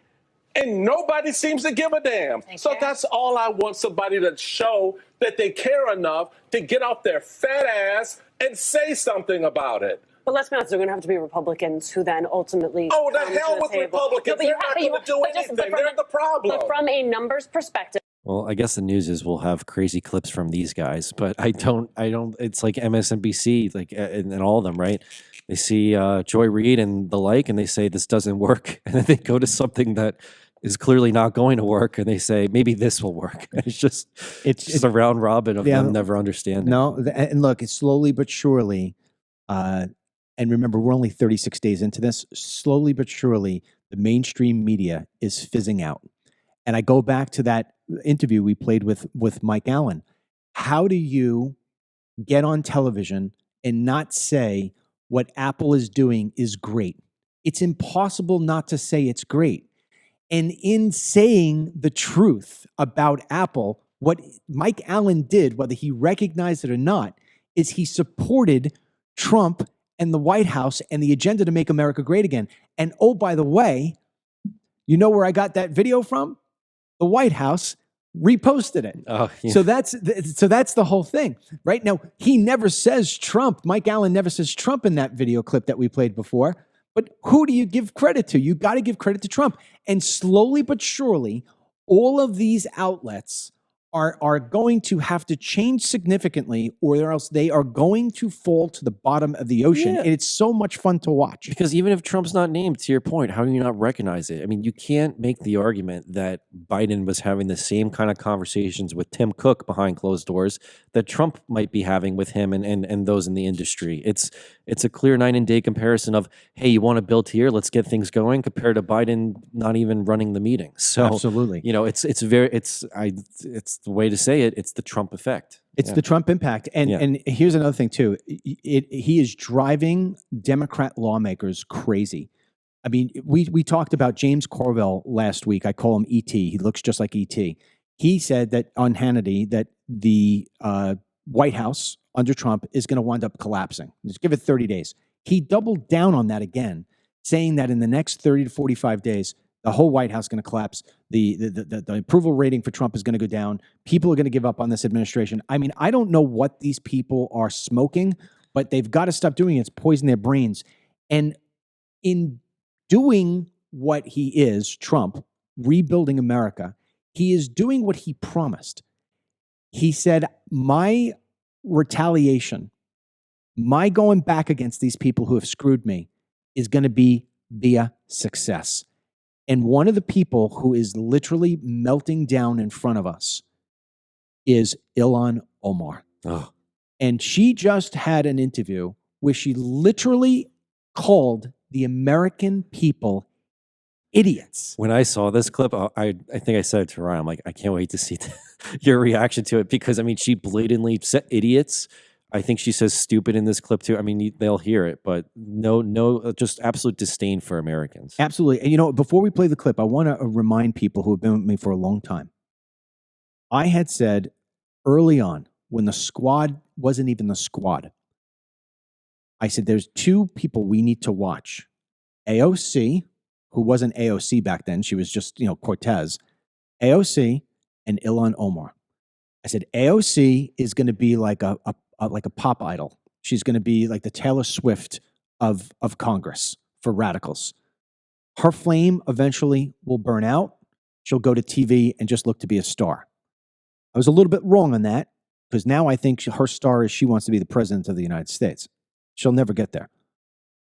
And nobody seems to give a damn. So that's all I want, somebody to show that they care enough to get off their fat ass and say something about it. But let's be honest, they're going to have to be Republicans who then ultimately. Oh, the hell with Republicans. They're not going to do anything. They're the problem. But from a numbers perspective. Well, I guess the news is we'll have crazy clips from these guys, but I don't, it's like MSNBC, like, and all of them, right? They see Joy Reid and the like, and they say this doesn't work. And then they go to something that is clearly not going to work, and they say, maybe this will work. It's just a round robin of them never understanding. No, and look, it's slowly but surely, and remember, we're only 36 days into this, slowly but surely, the mainstream media is fizzing out. And I go back to that interview we played with Mike Allen. How do you get on television and not say what Apple is doing is great? It's impossible not to say it's great. And in saying the truth about Apple, what Mike Allen did, whether he recognized it or not, is he supported Trump and the White House and the agenda to make America great again. And oh, by the way, you know where I got that video from? The White House reposted it. Oh, yeah. So that's the whole thing. Right now, he never says Trump. Mike Allen never says Trump in that video clip that we played before. But who do you give credit to? You got to give credit to Trump. And slowly but surely, all of these outlets are going to have to change significantly, or else they are going to fall to the bottom of the ocean. Yeah. And it's so much fun to watch. Because even if Trump's not named, to your point, how do you not recognize it? I mean, you can't make the argument that Biden was having the same kind of conversations with Tim Cook behind closed doors that Trump might be having with him and those in the industry. It's a clear night and day comparison of, hey, you want to build here, let's get things going, compared to Biden not even running the meeting. So absolutely, you know, it's the way to say it. It's the Trump effect. It's the Trump impact. And here's another thing too. He is driving Democrat lawmakers crazy. I mean, we talked about James Carville last week. I call him E.T. He looks just like E.T. He said that on Hannity that the White House under Trump is going to wind up collapsing. Just give it 30 days. He doubled down on that again, saying that in the next 30 to 45 days, the whole White House is going to collapse. The approval rating for Trump is going to go down. People are going to give up on this administration. I mean, I don't know what these people are smoking, but they've got to stop doing it. It's poison their brains. And in doing what he is, Trump, rebuilding America, he is doing what he promised. He said, my retaliation, my going back against these people who have screwed me is going to be via success. And one of the people who is literally melting down in front of us is Ilhan Omar. And she just had an interview where she literally called the American people idiots. When I saw this clip, I think I said it to Ryan, I'm like, I can't wait to see your reaction to it, because I mean, she blatantly said idiots. I think she says stupid in this clip too. I mean, they'll hear it, but no, just absolute disdain for Americans. Absolutely. And you know, before we play the clip, I want to remind people who have been with me for a long time. I had said early on, when the squad wasn't even the squad, I said, there's two people we need to watch. AOC, who wasn't AOC back then. She was just, Cortez. AOC and Ilhan Omar. I said, AOC is going to be like a pop idol. She's going to be like the Taylor Swift of Congress for radicals. Her flame eventually will burn out. She'll go to TV and just look to be a star. I was a little bit wrong on that, because now I think her star is she wants to be the president of the United States. She'll never get there.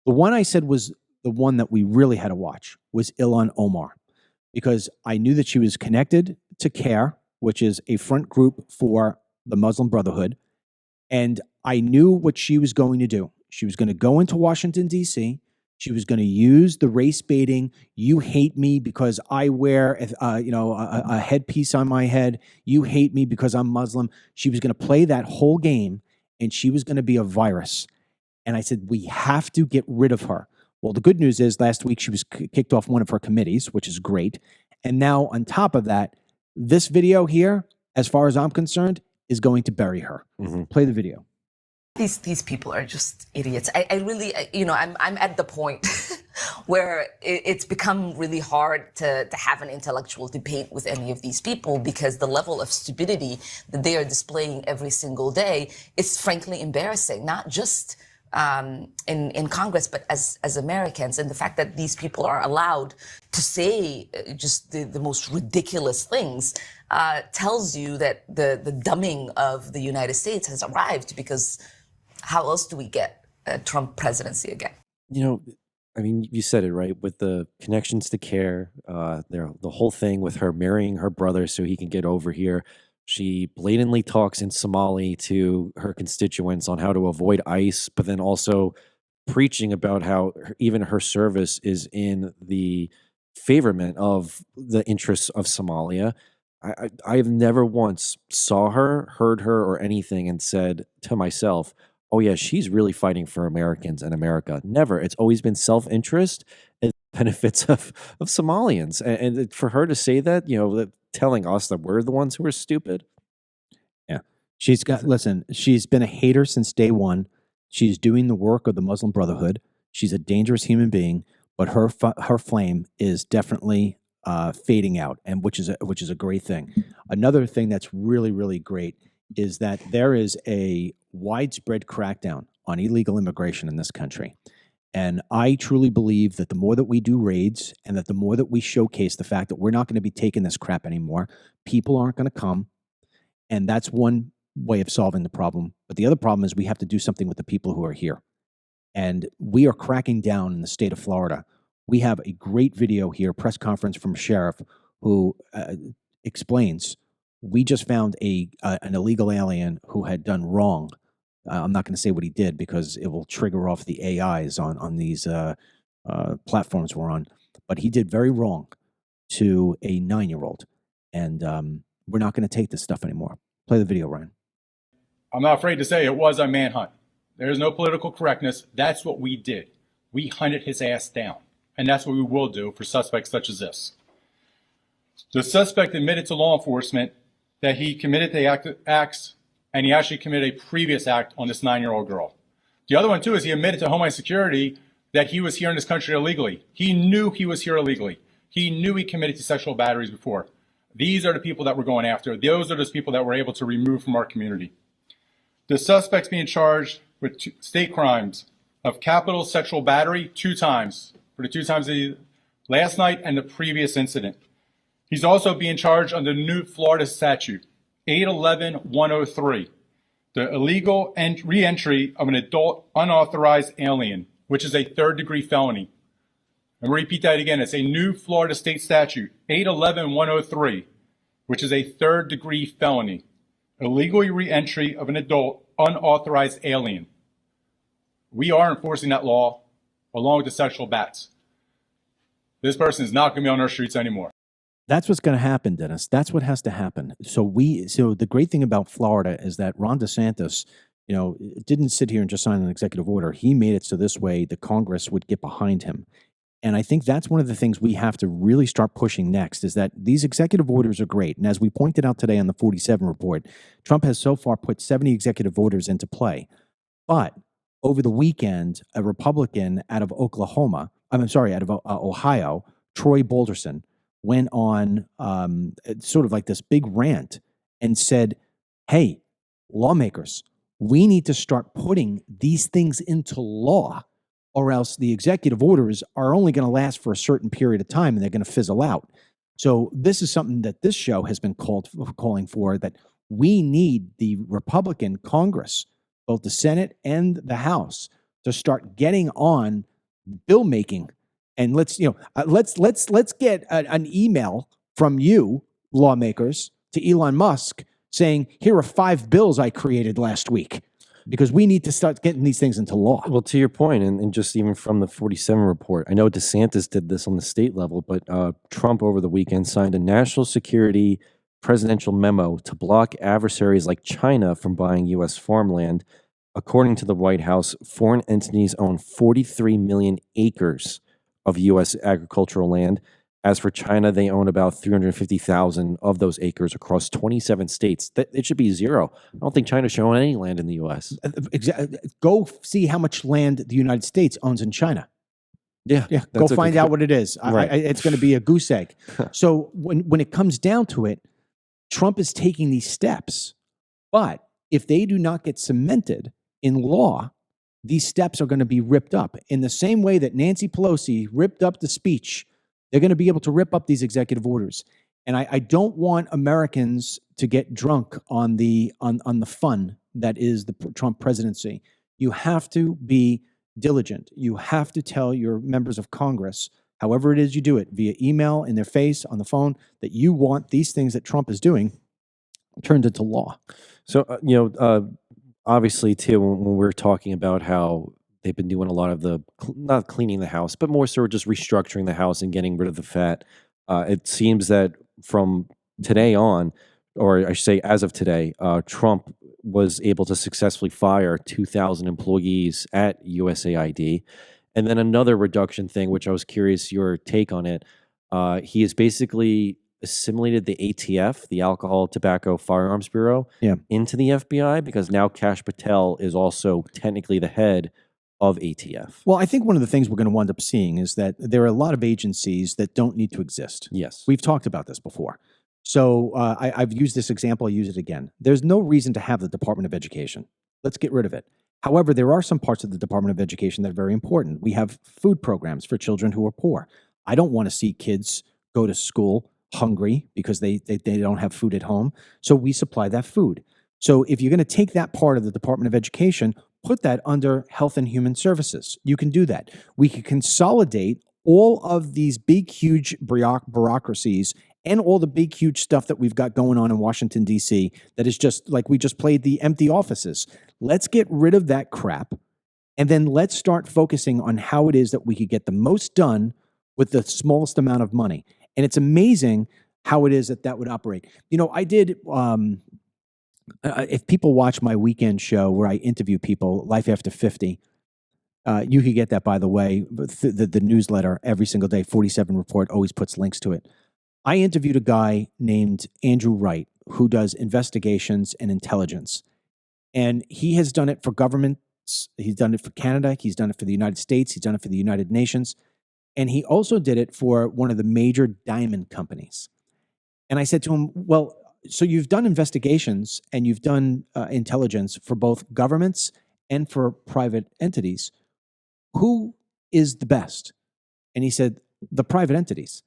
The one I said was the one that we really had to watch was Ilhan Omar, because I knew that she was connected to CARE, which is a front group for the Muslim Brotherhood. And I knew what she was going to do. She was going to go into Washington, D.C. She was going to use the race baiting. You hate me because I wear, a headpiece on my head. You hate me because I'm Muslim. She was going to play that whole game, and she was going to be a virus. And I said, we have to get rid of her. Well, the good news is last week she was kicked off one of her committees, which is great. And now on top of that, this video here, as far as I'm concerned, is going to bury her. Mm-hmm. Play the video. These people are just idiots. I really, I'm at the point where it's become really hard to have an intellectual debate with any of these people, because the level of stupidity that they are displaying every single day is frankly embarrassing, not just in Congress, but as Americans. And the fact that these people are allowed to say just the most ridiculous things tells you that the dumbing of the United States has arrived, because how else do we get a Trump presidency again? I mean, you said it right, with the connections to CARE, the whole thing with her marrying her brother so he can get over here. She blatantly talks in Somali to her constituents on how to avoid ICE, but then also preaching about how even her service is in the favorment of the interests of Somalia. I've never once saw her, heard her, or anything and said to myself, oh yeah, she's really fighting for Americans and America. Never. It's always been self-interest and benefits of Somalians. And for her to say that, telling us that we're the ones who are stupid. Yeah. She's been a hater since day one. She's doing the work of the Muslim Brotherhood. She's a dangerous human being, but her flame is definitely fading out, and which is a great thing. Another thing that's really, really great is that there is a widespread crackdown on illegal immigration in this country. And I truly believe that the more that we do raids, and that the more that we showcase the fact that we're not going to be taking this crap anymore, people aren't going to come. And that's one way of solving the problem. But the other problem is we have to do something with the people who are here. And we are cracking down in the state of Florida. We have a great video here, press conference from a sheriff who explains, we just found an illegal alien who had done wrong. I'm not going to say what he did because it will trigger off the AIs on these platforms we're on. But he did very wrong to a 9-year-old. And we're not going to take this stuff anymore. Play the video, Ryan. I'm not afraid to say it was a manhunt. There's no political correctness. That's what we did. We hunted his ass down. And that's what we will do for suspects such as this. The suspect admitted to law enforcement that he committed the acts, and he actually committed a previous act on this 9-year-old girl. The other one, too, is he admitted to Homeland Security that he was here in this country illegally. He knew he was here illegally. He knew he committed to sexual batteries before. These are the people that we're going after. Those are those people that we're able to remove from our community. The suspect's being charged with state crimes of capital sexual battery 2 times, for the 2 times last night and the previous incident. He's also being charged under the new Florida statute, 811-103, the illegal re-entry of an adult unauthorized alien, which is a 3rd-degree felony. I'm going to repeat that again. It's a new Florida state statute, 811-103, which is a 3rd-degree felony, illegal re-entry of an adult unauthorized alien. We are enforcing that law along with the sexual bats. This person is not going to be on our streets anymore. That's what's going to happen, Dennis. That's what has to happen. So the great thing about Florida is that Ron DeSantis, didn't sit here and just sign an executive order. He made it so this way the Congress would get behind him. And I think that's one of the things we have to really start pushing next is that these executive orders are great. And as we pointed out today on the 47 report, Trump has so far put 70 executive orders into play. But over the weekend, a Republican out of Ohio, Troy Balderson, went on sort of like this big rant and said, hey, lawmakers, we need to start putting these things into law, or else the executive orders are only going to last for a certain period of time and they're going to fizzle out. So this is something that this show has been calling for, that we need the Republican Congress, both the Senate and the House, to start getting on bill making. And let's get an email from you, lawmakers, to Elon Musk saying, here are 5 bills I created last week, because we need to start getting these things into law. Well, to your point, and just even from the 47 report, I know DeSantis did this on the state level, but Trump over the weekend signed a national security presidential memo to block adversaries like China from buying U.S. farmland. According to the White House, foreign entities own 43 million acres of U.S. agricultural land. As for China, they own about 350,000 of those acres across 27 states. It should be zero. I don't think China should own any land in the U.S. Go see how much land the United States owns in China. Yeah. Go find out what it is. Right. It's going to be a goose egg. So when it comes down to it, Trump is taking these steps. But if they do not get cemented in law, these steps are going to be ripped up. In the same way that Nancy Pelosi ripped up the speech, they're going to be able to rip up these executive orders. And I don't want Americans to get drunk on the fun that is the Trump presidency. You have to be diligent. You have to tell your members of Congress, however it is you do it, via email, in their face, on the phone, that you want these things that Trump is doing turned into law. So, obviously, too, when we're talking about how they've been doing a lot of the, not cleaning the house, but more so just restructuring the house and getting rid of the fat. It seems that from today on, or I should say as of today, Trump was able to successfully fire 2,000 employees at USAID. And then another reduction thing, which I was curious your take on it. He has basically assimilated the ATF, the Alcohol, Tobacco, Firearms Bureau, into the FBI, because now Kash Patel is also technically the head of ATF. Well, I think one of the things we're going to wind up seeing is that there are a lot of agencies that don't need to exist. Yes. We've talked about this before. So I've used this example. I'll use it again. There's no reason to have the Department of Education. Let's get rid of it. However, there are some parts of the Department of Education that are very important. We have food programs for children who are poor. I don't want to see kids go to school hungry because they don't have food at home. So we supply that food. So if you're going to take that part of the Department of Education, put that under Health and Human Services. You can do that. We can consolidate all of these big, huge bureaucracies and all the big, huge stuff that we've got going on in Washington, D.C. that is just like we just played the empty offices. Let's get rid of that crap, and then let's start focusing on how it is that we could get the most done with the smallest amount of money. And it's amazing how it is that that would operate. I did, if people watch my weekend show where I interview people, Life After 50, you could get that, by the way, the newsletter every single day. 47 Report always puts links to it. I interviewed a guy named Andrew Wright who does investigations and intelligence. And he has done it for governments. He's done it for Canada. He's done it for the United States. He's done it for the United Nations. And he also did it for one of the major diamond companies. And I said to him, well, so you've done investigations and you've done intelligence for both governments and for private entities. Who is the best? And he said, the private entities.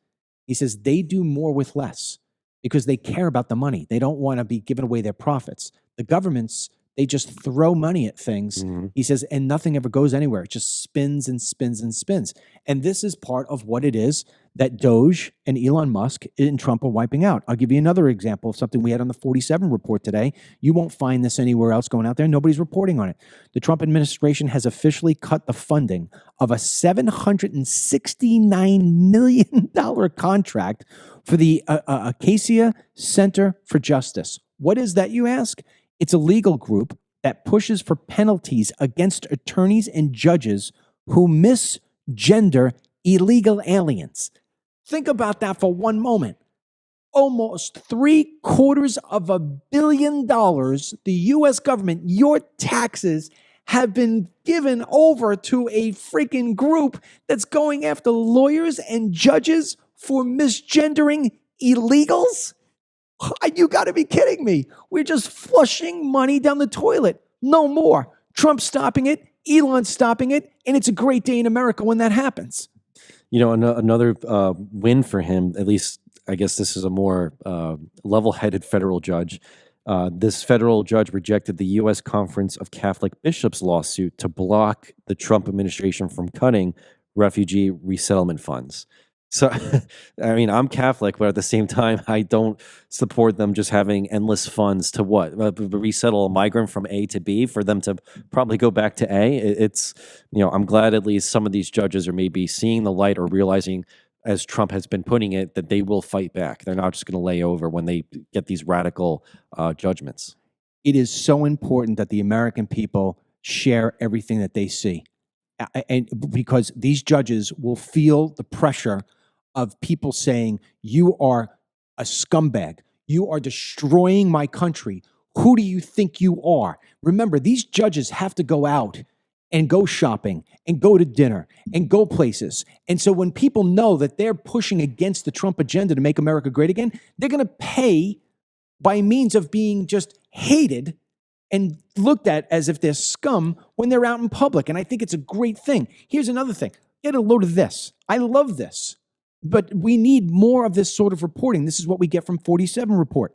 He says they do more with less because they care about the money. They don't want to be giving away their profits. The governments, they just throw money at things. Mm-hmm. He says, and nothing ever goes anywhere. It just spins and spins and spins. And this is part of what it is that Doge and Elon Musk and Trump are wiping out. I'll give you another example of something we had on the 47 report today. You won't find this anywhere else going out there. Nobody's reporting on it. The Trump administration has officially cut the funding of a $769 million contract for the Acacia Center for Justice. What is that, you ask? It's a legal group that pushes for penalties against attorneys and judges who misgender illegal aliens. Think about that for one moment. Almost $750 million, the U.S. government, your taxes, have been given over to a freaking group that's going after lawyers and judges for misgendering illegals? You got to be kidding me. We're just flushing money down the toilet. No more. Trump's stopping it. Elon's stopping it. And it's a great day in America when that happens. You know, another win for him, at least I guess this is a more level-headed federal judge. This federal judge rejected the U.S. Conference of Catholic Bishops lawsuit to block the Trump administration from cutting refugee resettlement funds. So, I mean, I'm Catholic, but at the same time, I don't support them just having endless funds to what? Resettle a migrant from A to B for them to probably go back to A. It's, you know, I'm glad at least some of these judges are maybe seeing the light or realizing, as Trump has been putting it, that they will fight back. They're not just going to lay over when they get these radical judgments. It is so important that the American people share everything that they see. And because these judges will feel the pressure of people saying, you are a scumbag. You are destroying my country. Who do you think you are? Remember, these judges have to go out and go shopping and go to dinner and go places. And so when people know that they're pushing against the Trump agenda to make America great again, they're going to pay by means of being just hated and looked at as if they're scum when they're out in public. And I think it's a great thing. Here's another thing. Get a load of this. I love this. But we need more of this sort of reporting. This is what we get from 47 report.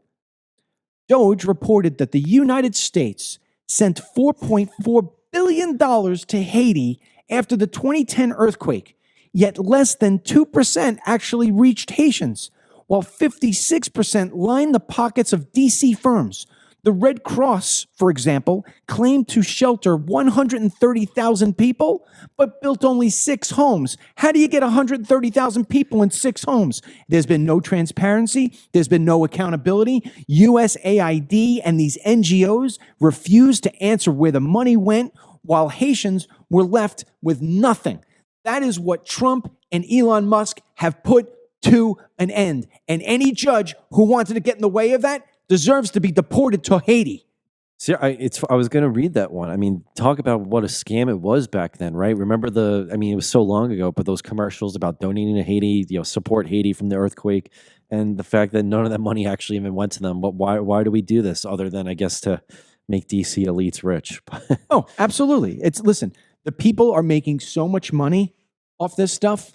Doge reported that the United States sent $4.4 billion to Haiti after the 2010 earthquake, yet less than 2% actually reached Haitians, while 56% lined the pockets of DC firms. The Red Cross, for example, claimed to shelter 130,000 people, but built only 6 homes. How do you get 130,000 people in 6 homes? There's been no transparency. There's been no accountability. USAID and these NGOs refused to answer where the money went, while Haitians were left with nothing. That is what Trump and Elon Musk have put to an end. And any judge who wanted to get in the way of that deserves to be deported to Haiti. See, I was going to read that one. I mean, talk about what a scam it was back then, right? Remember it was so long ago, but those commercials about donating to Haiti, support Haiti from the earthquake, and the fact that none of that money actually even went to them. But why do we do this other than, I guess, to make DC elites rich? Oh, absolutely. Listen, the people are making so much money off this stuff,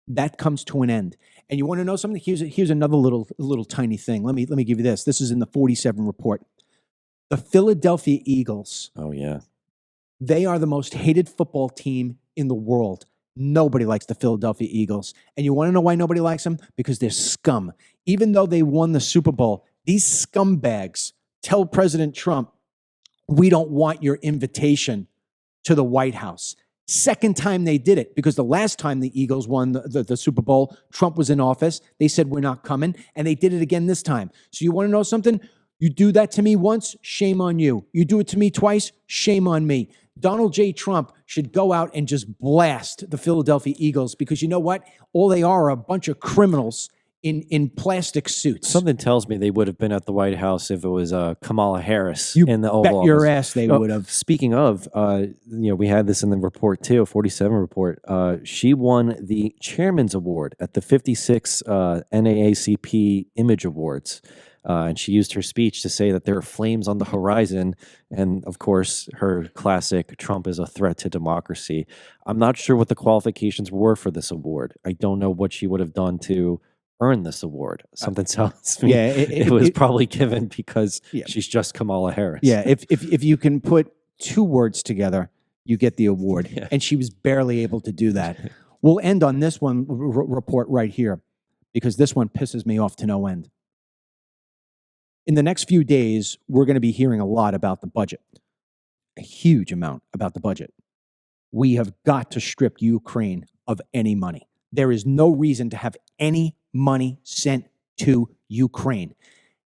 that comes to an end. And you want to know something? Here's another little tiny thing. Let me give you this. This is in the 47 report. The Philadelphia Eagles. Oh, yeah. They are the most hated football team in the world. Nobody likes the Philadelphia Eagles. And you want to know why nobody likes them? Because they're scum. Even though they won the Super Bowl, these scumbags tell President Trump, we don't want your invitation to the White House. Second time they did it, because the last time the Eagles won the Super Bowl, Trump was in office. They said, we're not coming. And they did it again this time. So you want to know something? You do that to me once, shame on you. You do it to me twice, shame on me. Donald J. Trump should go out and just blast the Philadelphia Eagles, because you know what? All they are a bunch of criminals in plastic suits. Something tells me they would have been at the White House if it was Kamala Harris You in the Oval bet Office. your ass they would have. Speaking of, we had this in the report too, 47 report. She won the Chairman's Award at the 56 NAACP Image Awards. And she used her speech to say that there are flames on the horizon. And of course, her classic, Trump is a threat to democracy. I'm not sure what the qualifications were for this award. I don't know what she would have done to earn this award. Something tells me it was probably given because she's just Kamala Harris. Yeah, if you can put 2 words together, you get the award. Yeah. And she was barely able to do that. We'll end on this one report right here, because this one pisses me off to no end. In the next few days, we're going to be hearing a lot about the budget, a huge amount about the budget. We have got to strip Ukraine of any money. There is no reason to have any money sent to Ukraine.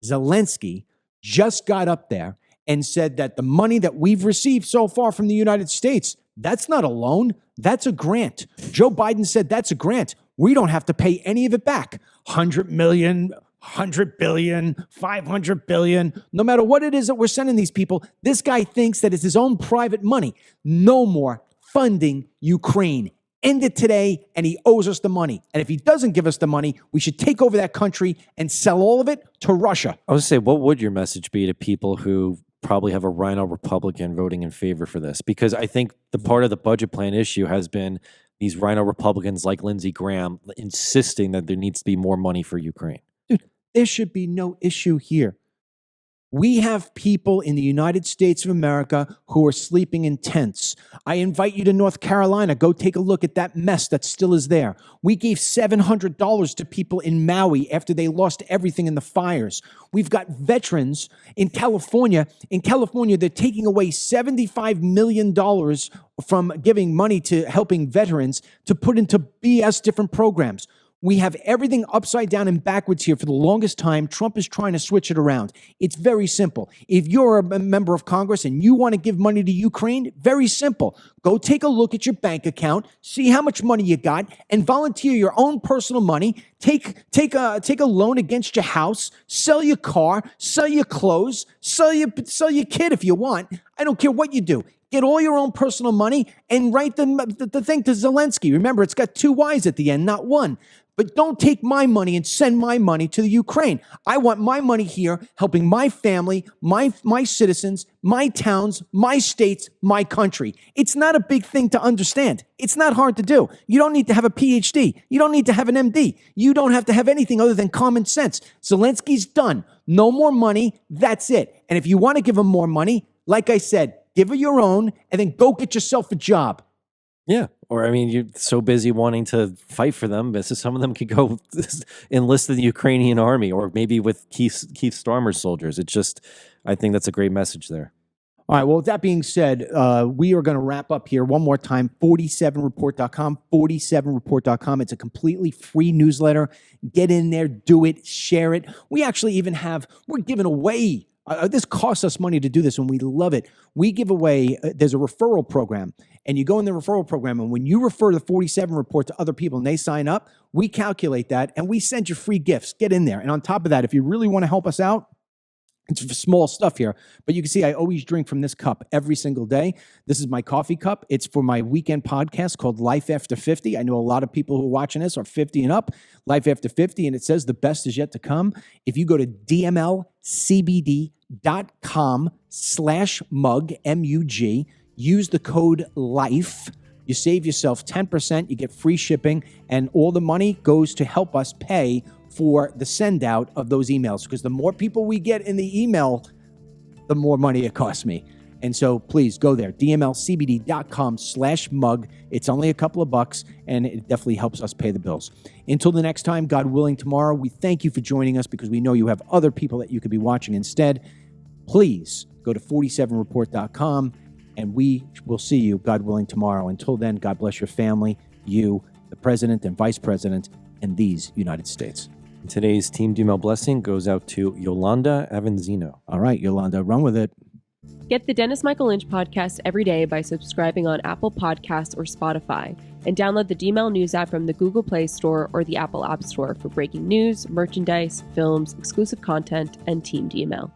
Zelensky just got up there and said that the money that we've received so far from the United States, that's not a loan, that's a grant. Joe Biden said that's a grant. We don't have to pay any of it back. 100 million, 100 billion, 500 billion, no matter what it is that we're sending these people, this guy thinks that it's his own private money. No more funding Ukraine. End it today, and he owes us the money. And if he doesn't give us the money, we should take over that country and sell all of it to Russia. I was going to say, what would your message be to people who probably have a Rhino Republican voting in favor for this? Because I think the part of the budget plan issue has been these Rhino Republicans like Lindsey Graham insisting that there needs to be more money for Ukraine. Dude, there should be no issue here. We have people in the United States of America who are sleeping in tents. I invite you to North Carolina. Go take a look at that mess that still is there. We gave $700 to people in Maui after they lost everything in the fires. We've got veterans in California. In California, they're taking away $75 million from giving money to helping veterans to put into BS different programs. We have everything upside down and backwards here for the longest time. Trump is trying to switch it around. It's very simple. If you're a member of Congress and you want to give money to Ukraine, very simple. Go take a look at your bank account, see how much money you got, and volunteer your own personal money. Take a loan against your house, sell your car, sell your clothes, sell your kid if you want. I don't care what you do. Get all your own personal money and write the thing to Zelensky. Remember, it's got 2 Y's at the end, not 1. But don't take my money and send my money to the Ukraine. I want my money here helping my family, my citizens, my towns, my states, my country. It's not a big thing to understand. It's not hard to do. You don't need to have a PhD. You don't need to have an MD. You don't have to have anything other than common sense. Zelensky's done. No more money. That's it. And if you want to give him more money, like I said, give her your own and then go get yourself a job. Yeah. Or, I mean, you're so busy wanting to fight for them. Some of them could go enlist in the Ukrainian army or maybe with Keith Starmer's soldiers. It's just, I think that's a great message there. All right. Well, with that being said, we are going to wrap up here one more time. 47report.com, 47report.com. It's a completely free newsletter. Get in there, do it, share it. We actually even we're giving away. This costs us money to do this, and we love it. We give away, there's a referral program, and you go in the referral program, and when you refer the 47 Report to other people and they sign up, we calculate that, and we send you free gifts. Get in there. And on top of that, if you really want to help us out, it's small stuff here, but you can see I always drink from this cup every single day. This is my coffee cup. It's for my weekend podcast called Life After 50. I know a lot of people who are watching this are 50 and up, Life After 50, and it says the best is yet to come. If you go to dmlcbd.com/mug, M-U-G, use the code LIFE. You save yourself 10%, you get free shipping, and all the money goes to help us pay for the send out of those emails, because the more people we get in the email, the more money it costs me. And so please go there, dmlcbd.com/mug. It's only a couple of bucks, and it definitely helps us pay the bills. Until the next time, God willing, tomorrow, we thank you for joining us because we know you have other people that you could be watching instead. Please go to 47report.com, and we will see you, God willing, tomorrow. Until then, God bless your family, you, the president and vice president, and these United States. Today's Team DML blessing goes out to Yolanda Avanzino. All right, Yolanda, run with it. Get the Dennis Michael Lynch podcast every day by subscribing on Apple Podcasts or Spotify, and download the DML News app from the Google Play Store or the Apple App Store for breaking news, merchandise, films, exclusive content, and Team DML.